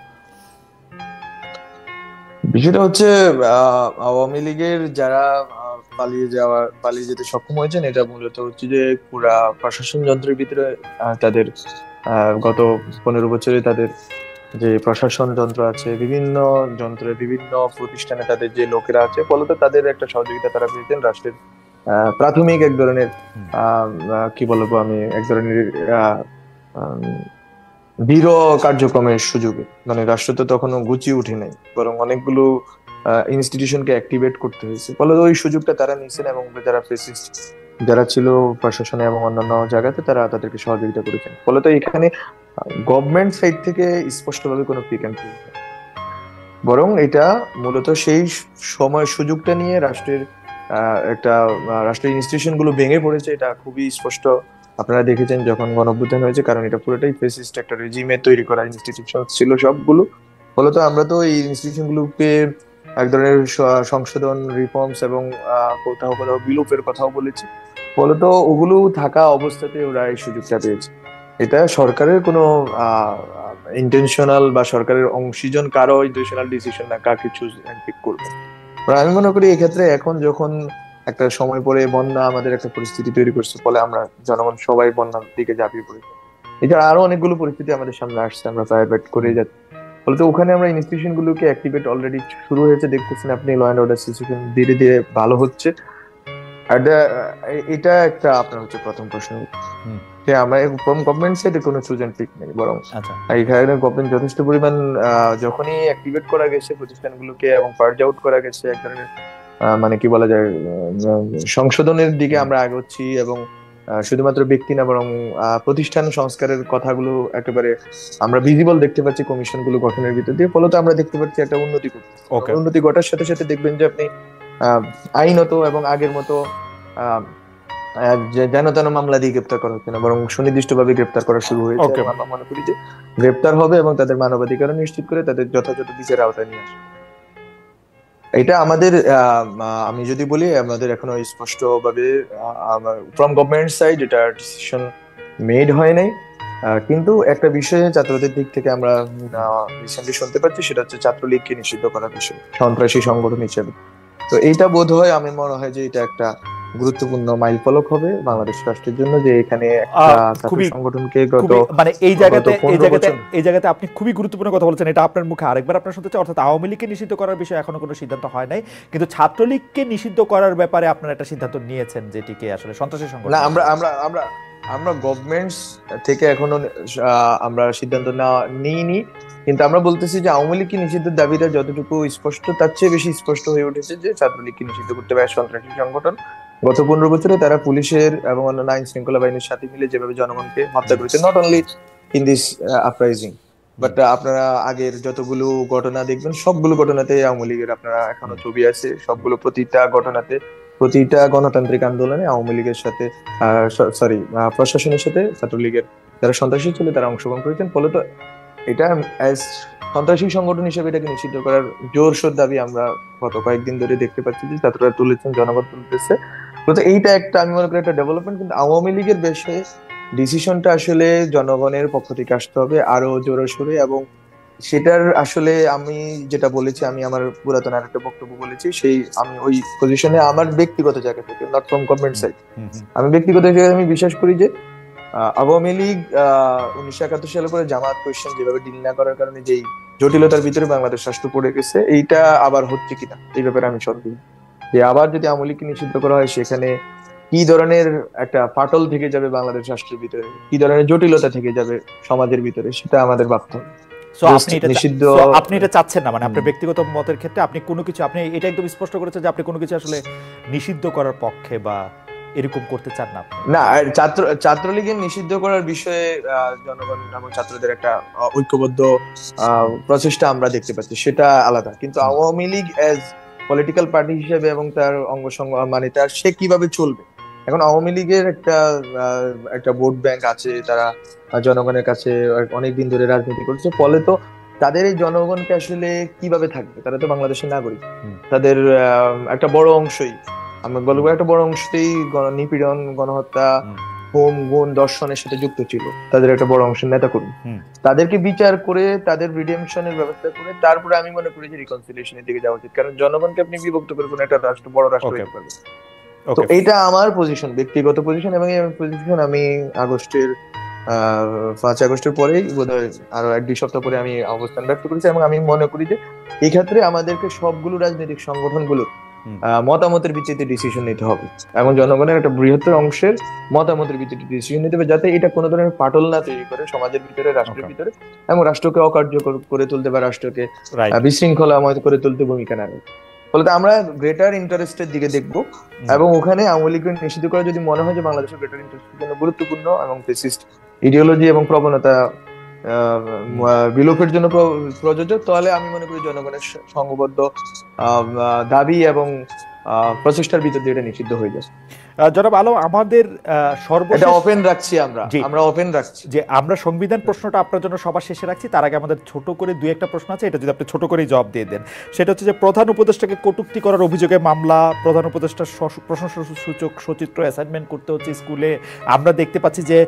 বিষয়টা হচ্ছে আওয়ামী লীগের যারা পালিয়ে যেতে সক্ষম হয়েছেন, এটা মূলত হচ্ছে যে পুরা প্রশাসন যন্ত্রের ভিতরে তাদের গত 15 বছরে তাদের যে প্রশাসন যন্ত্র আছে, বিভিন্ন যন্ত্রে, বিভিন্ন প্রতিষ্ঠানে তাদের যে লোকেরা আছে, ফলত তাদের একটা সহযোগিতা তারা পেয়েছেন রাষ্ট্রের প্রাথমিক এক ধরনের কি বলবো আমি, এক ধরনের দৃঢ় কার্যক্রমের সুযোগে। মানে রাষ্ট্র তো তখনও গুছিয়ে উঠে নাই, বরং অনেকগুলো ইনস্টিটিউশনকে অ্যাক্টিভেট করতে হয়েছে। ফলে ওই সুযোগটা তারা নিয়েছেন, এবং যারা ফেসিস্ট যারা ছিল প্রশাসনে এবং অন্যান্য জায়গাতে, তারা তাদেরকে সহযোগিতা করেছেন। ফলত এখানে গভর্নমেন্ট সাইড থেকে স্পষ্টভাবে কোনো পিক অ্যান্ড পুল, বরং এটা মূলত সেই সময় সুযোগটা নিয়ে রাষ্ট্রের রাষ্ট্রের ইনস্টিটিউশন গুলো ভেঙে পড়েছে। এটা খুবই স্পষ্ট, আপনারা দেখেছেন যখন গণঅভ্যুত্থান হয়েছে, কারণ এটা পুরোটাই ফেসিস্ট একটা রেজিমে তৈরি করা ইনস্টিটিউশন ছিল সবগুলো। ফলত আমরা তো এই ইনস্টিটিউশন গুলোকে এক ধরনের সংশোধন, রিফর্মস এবং কোথাও কোথাও বিলোপের কথাও বলেছি। ফলত ওগুলো থাকা অবস্থাতে ওরা এই সুযোগটা পেয়েছে। এটা সরকারের কোনো ইন্টেনশনাল বা সরকারের অংশীজন কারো ইন্টেনশনাল ডিসিশন না, কাকে চুজ এন্ড পিক করবে। আমি মনে করি এক্ষেত্রে এখন যখন একটা সময় পরে বন্যা আমাদের একটা পরিস্থিতি তৈরি করছে, ফলে আমরা জনগণ সবাই বন্যার দিকে ঝাঁপিয়ে পড়েছি। এছাড়া আরো অনেকগুলো পরিস্থিতি আমাদের সামনে আসছে, আমরা ফায়ার করে যাচ্ছি। ফলে ওখানে আমরা ইনস্টিটিউশন গুলোকে অ্যাক্টিভেট অলরেডি শুরু হয়েছে, দেখতেছেন আপনি ল অ্যান্ড অর্ডার সিচুয়েশন ধীরে ধীরে ভালো হচ্ছে। আর এটা একটা আপনার হচ্ছে প্রথম প্রশ্ন, যে আমরা গভর্নমেন্ট সাইডে কোনো চুজ এন্ড পিক নেই, বরং এখানে গভর্নমেন্ট যথেষ্ট পরিমাণ যখনই অ্যাক্টিভেট করা গেছে প্রতিষ্ঠানগুলোকে এবং পার্জ আউট করা গেছে, এক ধরনের মানে কি বলা যায়, সংশোধনের দিকে আমরা আগাচ্ছি। এবং শুধুমাত্র ব্যক্তি না, বরং প্রতিষ্ঠান সংস্কারের কথাগুলো একেবারে আমরা ভিজিবল দেখতে পাচ্ছি কমিশন গুলো গঠনের ভিতর দিয়ে। ফলত আমরা দেখতে পাচ্ছি একটা উন্নতি করছে। উন্নতি ঘটার সাথে সাথে দেখবেন যে আপনি আইনত এবং আগের মতো যেন তেন মামলা দিয়ে গ্রেপ্তার করা হচ্ছে না, বরং সুনির্দিষ্টভাবে গ্রেপ্তার করা শুরু হয়েছে। আমরা মনে করি যে গ্রেপ্তার হবে এবং তাদের মানবাধিকার নিশ্চিত করে তাদের যথাযথ বিচারের আওতায় নিয়ে আসবে। এটা আমাদের আমি যদি বলি, আমাদের এখনো স্পষ্টভাবে ফ্রম গভর্নমেন্ট সাইড এটা ডিসিশন মেড হয় নাই। কিন্তু একটা বিষয়ে ছাত্রদের দিক থেকে আমরা রিসেন্টলি শুনতে পাচ্ছি, সেটা হচ্ছে ছাত্রলীগকে নিষিদ্ধ করার বিষয় সন্ত্রাসী সংগঠন হিসেবে। তো এইটা বোধ হয়, আমি মনে হয় যে এটা একটা গুরুত্বপূর্ণ মাইলফলক হবে বাংলাদেশ রাষ্ট্রের জন্য, যে এখানে সংগঠনকে মানে এই জায়গাতে আপনি খুবই গুরুত্বপূর্ণ কথা বলছেন। এটা আপনার মুখে আরেকবার আপনার শুনতে চাই। অর্থাৎ আওয়ামী লীগকে নিষিদ্ধ করার বিষয়ে এখনো কোনো সিদ্ধান্ত হয় নাই, কিন্তু ছাত্রলীগকে নিষিদ্ধ করার ব্যাপারে আপনারা একটা সিদ্ধান্ত নিয়েছেন, যেটিকে আসলে সন্ত্রাসী সংগঠন। না, আমরা আমরা গভর্নমেন্টস থেকে এখনো আমরা সিদ্ধান্ত নিইনি, কিন্তু আমরা বলতেছি যে আওয়ামী লীগকে নিষিদ্ধের দাবিটা যতটুকু স্পষ্ট, তার চেয়ে বেশি স্পষ্ট হয়ে উঠেছে যে ছাত্রলীগকে নিষিদ্ধ করতে হবে। সন্ত্রাসী সংগঠন গত 15 বছরে তারা পুলিশের এবং অন্যান্য আইন শৃঙ্খলা বাহিনীর সাথে মিলে যেভাবে জনগণকে হত্যা করেছে, not only in this uprising, but আপনারা আগের যতগুলো ঘটনা দেখবেন সবগুলো ঘটনাতে আওয়ামী লীগের আপনারা এখনো ছবি আছে, সবগুলো প্রতিটা ঘটনাতে, প্রতিটা গণতান্ত্রিক আন্দোলনে আওয়ামী লীগের সাথে প্রশাসনের সাথে ছাত্রলীগের যারা সন্ত্রাসী ছিল তারা অংশগ্রহণ করেছেন। ফলে তো এটা অ্যাজ সন্ত্রাসী সংগঠন হিসেবে এটাকে নিষিদ্ধ করার জোরসোর দাবি আমরা গত কয়েকদিন ধরে দেখতে পাচ্ছি যে ছাত্ররা তুলেছেন, জনগণ তুলতেছে। তো এইটা একটা আমি মনে করি একটা ডেভেলপমেন্ট, কিন্তু আওয়ামী লীগের বিষয়ে ডিসিশনটা আসলে জনগণের পক্ষ থেকে আসতে হবে আরো জোরসোরে, এবং সেটার আসলে আমি যেটা বলেছি, আমি আমার পুরাতন আরেকটা বক্তব্য বলেছি, সেই আমি ওই পজিশনে আমার ব্যক্তিগত জায়গা থেকে, নট ফ্রম গভর্নমেন্ট সাইড, আমি ব্যক্তিগত জায়গায় আমি বিশ্বাস করি যে আওয়ামী লীগ 1971 সালে পরে জামাত কোয়েশ্চেন যেভাবে ডিল না করার কারণে যেই জটিলতার ভিতরে বাংলাদেশ রাষ্ট্র পড়ে গেছে, এইটা আবার হচ্ছে কিনা এই ব্যাপারে আমি সন্দেহ, যে আবার যদি আওয়ামী লীগকে নিষিদ্ধ করা হয় সেখানে কি ধরনের একটা ফাটল থেকে যাবে বাংলাদেশ রাষ্ট্রের ভিতরে, কি ধরনের জটিলতা থেকে যাবে সমাজের ভিতরে, সেটা আমাদের ভাবতে হবে। আপনি এটা চাচ্ছেন না, মানে আপনার ব্যক্তিগত মতের ক্ষেত্রে আপনি কোনো কিছু, আপনি এটা একদম স্পষ্ট করেছেন যে আপনি কোনো কিছু আসলে নিষিদ্ধ করার পক্ষে বা এরকম করতে চান না। না, ছাত্রলীগের নিষিদ্ধ করার বিষয়ে জনগণ এবং ছাত্রদের একটা ঐক্যবদ্ধ প্রচেষ্টা আমরা দেখতে পাচ্ছি, সেটা আলাদা। কিন্তু Awami League as political party হিসেবে এবং তার অঙ্গ মানে তার সে কিভাবে চলবে, এখন আওয়ামী লীগের একটা ভোট ব্যাংক আছে, তারা জনগণের কাছে অনেকদিন ধরে রাজনীতি করছে, ফলে তো তাদের এই জনগণকে আসলে কিভাবে থাকবে, তারা তো বাংলাদেশের নাগরিক, তাদের একটা বড় অংশই, আমরা বলবো একটা বড় অংশই নিপীড়ন, গণহত্যা, হোম গুণ, দর্শনের সাথে যুক্ত ছিল, তাদের একটা বড় অংশের নেতা কর্মী। তাদেরকে বিচার করে তাদের রিডেমশনের ব্যবস্থা করে তারপরে আমি মনে করি যে রিকনসিলিয়েশনের দিকে যাওয়া উচিত, কারণ জনগণকে আপনি বিভক্ত করে কোনো একটা রাষ্ট্র, বড় রাষ্ট্র হতে পারবে। তো এইটা আমার পজিশন, ব্যক্তিগত পজিশন, এবং এই পজিশন আমি 5 আগস্টের পরেই বোধহয় আরো 1-2 সপ্তাহ পরে আমি অবস্থান ব্যক্ত করেছি, এবং আমি মনে করি যে এই ক্ষেত্রে আমাদেরকে সবগুলো রাজনৈতিক সংগঠনগুলোর মতামতের ভিত্তিতে ডিসিশন নিতে হবে, এবং জনগণের একটা বৃহত্তর অংশের মতামতের ভিত্তিতে ডিসিশন নিতে হবে, যাতে এটা কোনো ধরনের পাটল না তৈরি করে সমাজের ভিতরে, রাষ্ট্রের ভিতরে, এবং রাষ্ট্রকে অকার্যকর করে তুলতে বা রাষ্ট্রকে বিশৃঙ্খলাময় করে তুলতে ভূমিকা নেবে। ফলে আমরা গ্রেটার ইন্টারেস্টের দিকে দেখব, এবং ওখানে আওয়ামী লীগকে নিষিদ্ধ করা যদি মনে হয় যে বাংলাদেশের গ্রেটার ইন্টারেস্টের জন্য গুরুত্বপূর্ণ এবং ফেসিস্ট ইডিওলজি এবং প্রবণতা বিলোপের জন্য প্রযোজ্য, তাহলে আমি মনে করি জনগণের সংঘবদ্ধ দাবি এবং প্রচেষ্টার ভিতর দিয়ে এটা নিষিদ্ধ হয়ে যাবে। জনাব আলম, আমাদের সর্বশেষ ওপেন রাখছি, আমরা ওপেন রাখছি যে আমরা সংবিধান প্রশ্নটা আপনার জন্য সবার শেষে রাখছি, তার আগে আমাদের ছোট করে 2-1টা প্রশ্ন আছে, এটা যদি আপনি ছোট করেই জবাব দিয়ে দেন। সেটা হচ্ছে যে প্রধান উপদেষ্টাকে কটূক্তি করার অভিযোগে মামলা, প্রধান উপদেষ্টার প্রশংসাসূচক সচিত্র অ্যাসাইনমেন্ট করতে হচ্ছে স্কুলে। আমরা দেখতে পাচ্ছি যে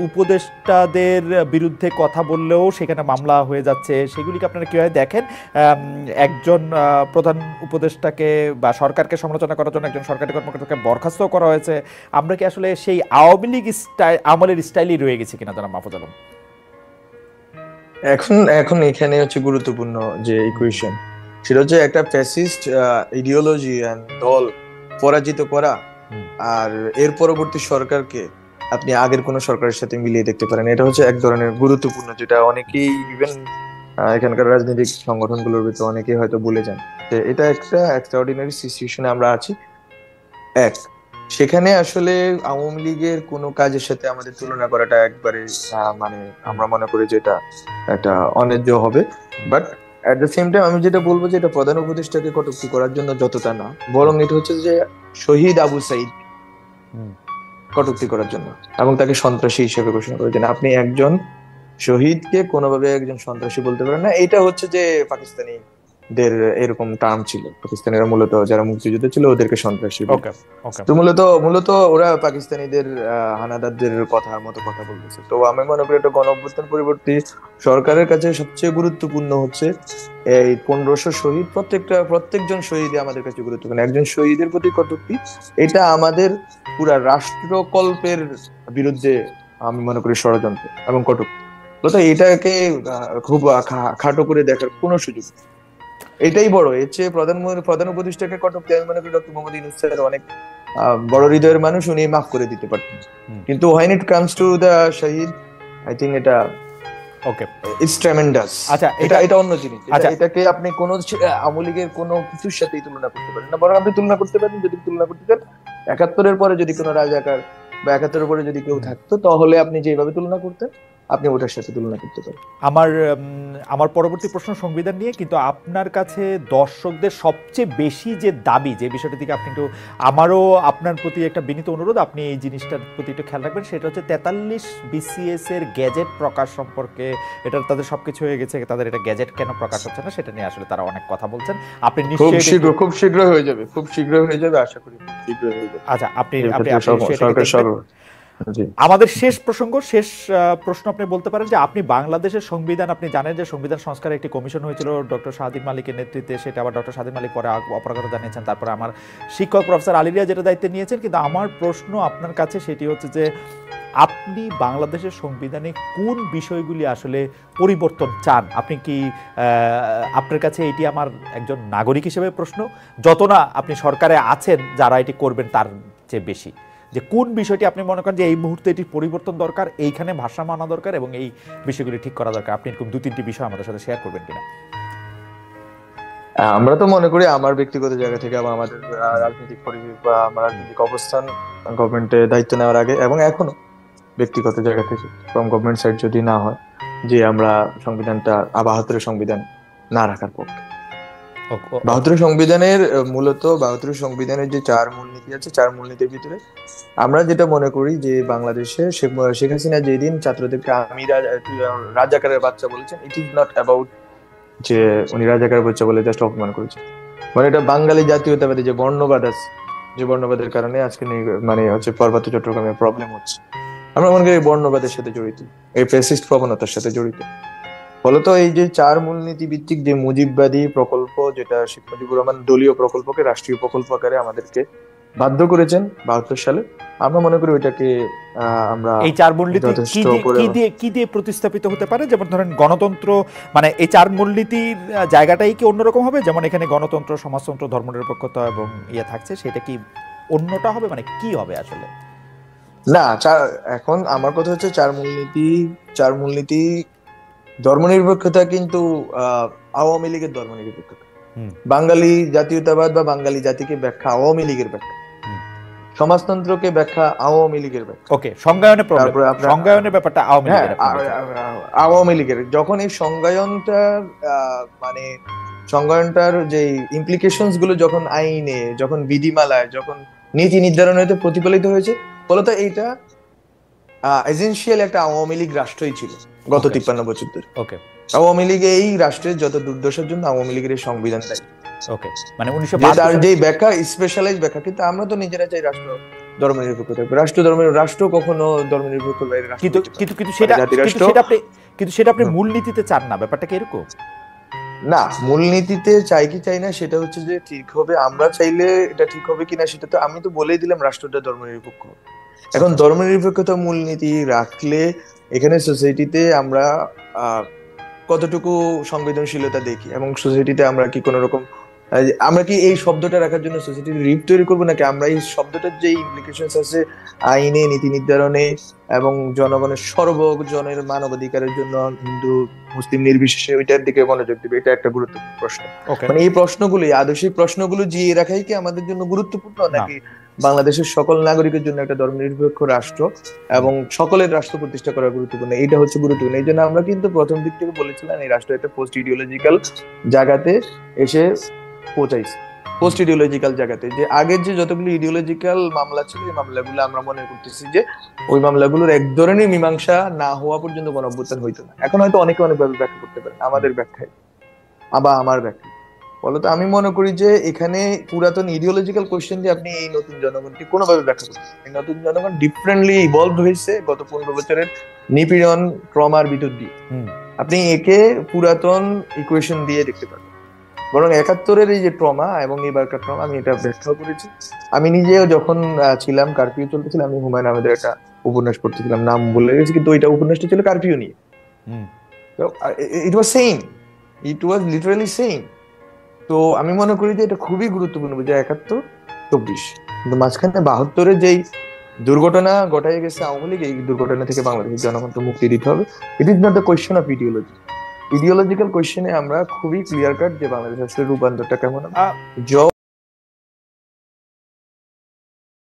উপদেষ্টাদের বিরুদ্ধে কথা বললেও সেখানে মামলা হয়ে যাচ্ছে। সেগুলিকে আপনারা কিভাবে দেখেন? একজন প্রধান উপদেষ্টাকে বা সরকারকে সমালোচনা করার জন্য একজন সরকারি কর্মকর্তাকে বরখাস্ত করা হয়েছে। আমরা কি আসলে সেই আওয়ামী লীগ আমলের স্টাইলই রয়ে গেছে কিনা জনাব মাহফুজ আলম? এখন এখানে হচ্ছে গুরুত্বপূর্ণ যে ইকুয়েশন, সেটা হচ্ছে একটা ফ্যাসিস্ট ইডিওলজি এন্ড দল পরাজিত করা, আর এর পরবর্তী সরকারকে আপনি আগের কোন সরকারের সাথে মিলিয়ে দেখতে পারেন। এটা হচ্ছে এক ধরনের গুরুত্বপূর্ণ, যেটা অনেকেই ইভেন এখানকার রাজনৈতিক সংগঠনগুলোর ভিতরে অনেকেই হয়তো ভুলে যান। এটা একটা এক্সট্রাঅর্ডিনারি সিচুয়েশনে আমরা আছি। সেখানে আসলে আওয়ামী লীগের কোনো কাজের সাথে আমাদের তুলনা করাটা একবারে মানে আমরা মনে করি যে এটা একটা অন্যায্য হবে। But at the same time আমি যেটা বলবো যে এটা প্রধান উপদেষ্টাকে কটূক্তি করার জন্য যতটা না, বরং এটা হচ্ছে যে শহীদ আবু সাইদ কটূক্তি করার জন্য, এবং তাকে সন্ত্রাসী হিসেবে ঘোষণা করেছেন। আপনি একজন শহীদকে কোনোভাবে একজন সন্ত্রাসী বলতে পারেন না। এটা হচ্ছে যে পাকিস্তানিদের এরকম টার্ম ছিল, পাকিস্তানিরা মূলত যারা মুক্তিযুদ্ধ ছিল ওদেরকে সন্ত্রাসী। তো মূলত ওরা পাকিস্তানিদের হানাদারদের মতো কথা বলতেছে। তো আমি মনে করি এটা গণঅভ্যুত্থান পরবর্তী সরকারের কাছে সবচেয়ে গুরুত্বপূর্ণ হচ্ছে এই 1500 শহীদ, প্রত্যেকজন শহীদ আমাদের কাছে গুরুত্বপূর্ণ। একজন শহীদের প্রতি কটূক্তি, এটা আমাদের পুরা রাষ্ট্রকল্পের বিরুদ্ধে আমি মনে করি ষড়যন্ত্র এবং কটূক্তি। তো এটাকে খুব খাটো করে দেখার কোনো সুযোগ, এটাই বড়। এর চেয়ে প্রধান উপদেষ্টাকে কটূক্তি আমি মনে করি ডক্টর মোহাম্মদ ইউনূস স্যার অনেক বড় হৃদয়ের মানুষ, উনি মাফ করে দিতে পারতেন। কিন্তু when it comes to the Shahid, I think এটা ওকে, ইটস ট্রেমেন্ডাস। আচ্ছা এটা অন্য জিনিস। এটাকে আপনি কোন আওয়ামী লীগের কোন কিছুর সাথেই তুলনা করতে পারেন না। বরং আপনি তুলনা করতে পারেন, যদি তুলনা করতে চান 71-এর পরে যদি কোনো রাজাকার বা 71-এর পরে যদি কেউ থাকতো, তাহলে আপনি যেভাবে তুলনা করতেন আপনি ওটার সাথে তুলনা করতে পারেন। আমার পরবর্তী প্রশ্ন সংবিধান নিয়ে, কিন্তু আপনার কাছে দর্শকদের সবচেয়ে বেশি যে দাবি, যে বিষয়টার দিকে আপনি একটু, আমারও আপনার প্রতি একটা বিনীত অনুরোধ, আপনি এই জিনিসটার প্রতি একটু খেয়াল রাখবেন। সেটা হচ্ছে 43 BCS এর গ্যাজেট প্রকাশ সম্পর্কে। এটা তাদের সবকিছু হয়ে গেছে, তাদের এটা গ্যাজেট কেন প্রকাশ হচ্ছে না সেটা নিয়ে আসলে তারা অনেক কথা বলছেন। আপনি নিশ্চয়ই খুব শীঘ্র হয়ে যাবে, খুব শীঘ্র হয়ে যাবে, আশা করি শীঘ্র হয়ে যাবে। আচ্ছা, আপনি সরকার। আমাদের শেষ প্রশ্ন আপনি বলতে পারেন যে আপনি বাংলাদেশের সংবিধান, আপনি জানেন যে সংবিধান সংস্কারের একটি কমিশন হয়েছিল ডক্টর শাহদিন মালিকের নেতৃত্বে, সেটা আবার ডক্টর শাহদিন মালিক পরে অপরাগতা জানিয়েছেন, তারপরে আমার শিক্ষক প্রফেসর আলী রিয়াজ যেটা দায়িত্ব নিয়েছেন। কিন্তু আমার প্রশ্ন আপনার কাছে সেটি হচ্ছে যে আপনি বাংলাদেশের সংবিধানে কোন বিষয়গুলি আসলে পরিবর্তন চান? আপনি কি, আপনার কাছে এটি আমার একজন নাগরিক হিসেবে প্রশ্ন, যত না আপনি সরকারে আছেন যারা এটি করবেন তার চেয়ে বেশি, যে কোন বিষয়টি আপনি মনে করেন যে এই মুহূর্তে এটি পরিবর্তন দরকার, এইখানে ভারসাম্য আনা দরকার এবং এই বিষয়গুলি ঠিক করা দরকার? আপনি এরকম 2-3টি বিষয় আমাদের সাথে শেয়ার করবেন কিনা? আমরা তো মনে করি, আমার ব্যক্তিগত জায়গা থেকে বা আমাদের রাজনৈতিক পরিবেশ বা আমার রাজনৈতিক অবস্থান গভর্নমেন্টে দায়িত্ব নেওয়ার আগে এবং এখনো ব্যক্তিগত জায়গা থেকে, ফ্রম গভর্নমেন্ট সাইড যদি না হয়, যে আমরা সংবিধানটা 72 সংবিধান না রাখার পক্ষে। 72 সংবিধানের মূলত 72 সংবিধানের যে 4 মূলনীতি আছে, 4 মূলনীতির ভিতরে আমরা যেটা মনে করি যে বাংলাদেশে শেখ হাসিনা যেদিন ছাত্রদেরকে আমি রাজাকারের বাচ্চা বলেছেন, ইট ইজ নট অ্যাবাউট যে উনি রাজাকারের বাচ্চা বলে জাস্ট অপমান করেছেন, মানে এটা বাঙালি জাতীয়তাবাদী যে বর্ণবাদ আছে, যে বর্ণবাদের কারণে আজকে মানে হচ্ছে পার্বত্য চট্টগ্রামে প্রবলেম হচ্ছে, আমরা মনে করি এই বর্ণবাদের সাথে জড়িত, এই ফ্যাসিস্ট প্রবণতার সাথে জড়িত। ফলত এই যে 4 মূলনীতি ভিত্তিক যে মুজিববাদী প্রকল্প, যেটা শেখ মুজিবুর রহমান দলীয় প্রকল্পকে রাষ্ট্রীয় প্রকল্প আকারে আমাদেরকে বাধ্য করেছেন 72 সালে, আমরা মনে করি ওইটাকে আমরা এই 4 মূলনীতি কি দিয়ে প্রতিস্থাপিত হতে পারে? যেমন ধরেন গণতন্ত্র, মানে এই 4 মূলনীতির জায়গাটাই কি অন্যরকম হবে? যেমন এখানে গণতন্ত্র, সমাজতন্ত্র, ধর্মনিরপেক্ষতা এবং ইয়ে থাকছে, সেটা কি অন্যটা হবে? মানে কি হবে আসলে? না, এখন আমার কথা হচ্ছে 4 মূলনীতি ধর্মনিরপেক্ষতা কিন্তু আওয়ামী লীগের ধর্মনিরপেক্ষতা, বাঙালি জাতীয়তাবাদ বা বাঙালি জাতিকে ব্যাখ্যা আওয়ামী লীগের ব্যাখ্যা, সমাজতন্ত্রকে ব্যাখ্যা আওয়ামী লীগের ব্যাখ্যা। ওকে, সংজ্ঞায়নের ব্যাপারটা আওয়ামী লীগের। যখন এই মানে সংজ্ঞায়নটার যে ইমপ্লিকেশনস গুলো যখন আইনে, যখন বিধিমালায়, যখন নীতি নির্ধারণে প্রতিফলিত হয়েছে, ফলত এইটা এসেনশিয়াল একটা আওয়ামী লীগ রাষ্ট্রই ছিল গত 53 বছর ধরে। ওকে, আওয়ামী লীগ এই রাষ্ট্রের যত দুর্দশার জন্য আওয়ামী লীগের এই সংবিধান দায়ী। ওকে, মানে 1952 যে ব্যাখ্যা স্পেশালাইজ ব্যাখ্যা, কিন্তু আমরা তো নিজেরা চাই রাষ্ট্র ধর্মনিরপেক্ষ থাকবে, রাষ্ট্র কখনো ধর্মনিরপেক্ষ বাইরে রাষ্ট্র, কিন্তু সেটা আপনি মূলনীতিতে চান না, ব্যাপারটা কি এরকম? না, মূলনীতিতে চাই কি চাই না সেটা হচ্ছে যে ঠিক হবে, আমরা চাইলে এটা ঠিক হবে কিনা সেটা তো আমি তো বলেই দিলাম, রাষ্ট্রটা ধর্মনিরপেক্ষ। এখন ধর্মনিরপেক্ষতা মূলনীতি রাখলে এখানে সোসাইটিতে আমরা কতটুকু সংবেদনশীলতা দেখি, এবং সোসাইটিতে আমরা কি কোনো রকম, আমরা কি এই শব্দটা রাখার জন্য সোসাইটির রিপ তৈরি করবো, নাকি আমরা এই শব্দটার যে ইমপ্লিকেশনস আছে আইনে, নীতি নির্ধারণে এবং জনগণের সর্বজনের মানবাধিকারের জন্য হিন্দু মুসলিম নির্বিশেষে ওইটার দিকে মনোযোগ দিবে? এটা একটা গুরুত্বপূর্ণ প্রশ্ন। মানে এই প্রশ্নগুলি, আদর্শিক প্রশ্নগুলো জিয়ে রাখাই কি আমাদের জন্য গুরুত্বপূর্ণ, নাকি বাংলাদেশের সকল নাগরিকের জন্য একটা ধর্মনিরপেক্ষ রাষ্ট্র এবং সকলের রাষ্ট্র প্রতিষ্ঠা করা গুরুত্বপূর্ণ? এইটা হচ্ছে গুরুত্বপূর্ণ। এই জন্য আমরা কিন্তু প্রথম দিক থেকে বলেছিলাম এই রাষ্ট্র একটা পোস্ট ইডিওলজিক্যাল জায়গাতে এসে পৌঁছাইছে, পোস্ট ইডিওলজিক্যাল জায়গাতে। যে আগের যে যতগুলো ইডিওলজিক্যাল মামলা ছিল, এই মামলাগুলো আমরা মনে করতেছি যে ওই মামলাগুলোর এক ধরনের মীমাংসা না হওয়া পর্যন্ত কোনো অভ্যুত্থান হইতো না। এখন হয়তো অনেকে অনেকভাবে ব্যাখ্যা করতে পারেন, আমাদের ব্যাখ্যায় আবার আমার ব্যাখ্যা বলতো আমি মনে করি যে এখানে পুরাতন ইডিওলজিক্যাল কোয়েশ্চেন দিয়ে আপনি এই নতুন জনগণকে কোনোভাবে ব্যাখ্যা করতে, এই নতুন জনগণ ডিফারেন্টলি ইভলভ হয়েছে গত 15 বছরের নিপীড়ন ট্রমার ভিতর দিয়ে। আপনি একে পুরাতন ইকুয়েশন দিয়ে দেখতে পারেন, বরং 71-এর এই যে ট্রমা এবং এবারকার ট্রমা, আমি এটা ব্যাখ্যা করেছি। আমি নিজেও যখন ছিলাম, কারফিউ চলতেছিল, আমি হুমায়ুন আহমেদের একটা উপন্যাস পড়তেছিলাম, নাম বলে গেছি, কিন্তু ওইটা উপন্যাসটা ছিল কারফিউ নিয়ে। ইট ওয়াজ সেম, ইট ওয়াজ লিটারালি সেম। তো আমি মনে করি যে এটা খুবই গুরুত্বপূর্ণ যে 71-24 কিন্তু মাঝখানে 72-এর যেই দুর্ঘটনা ঘটাই গেছে আওয়ামী লীগ, এই দুর্ঘটনা থেকে বাংলাদেশের জনগণকে মুক্তি দিতে হবে। It is not the question of ideology. Ideological কোয়েশ্চেনে আমরা খুবই ক্লিয়ার কাট যে বাংলাদেশ আসলে রূপান্তরটা কেমন হবে।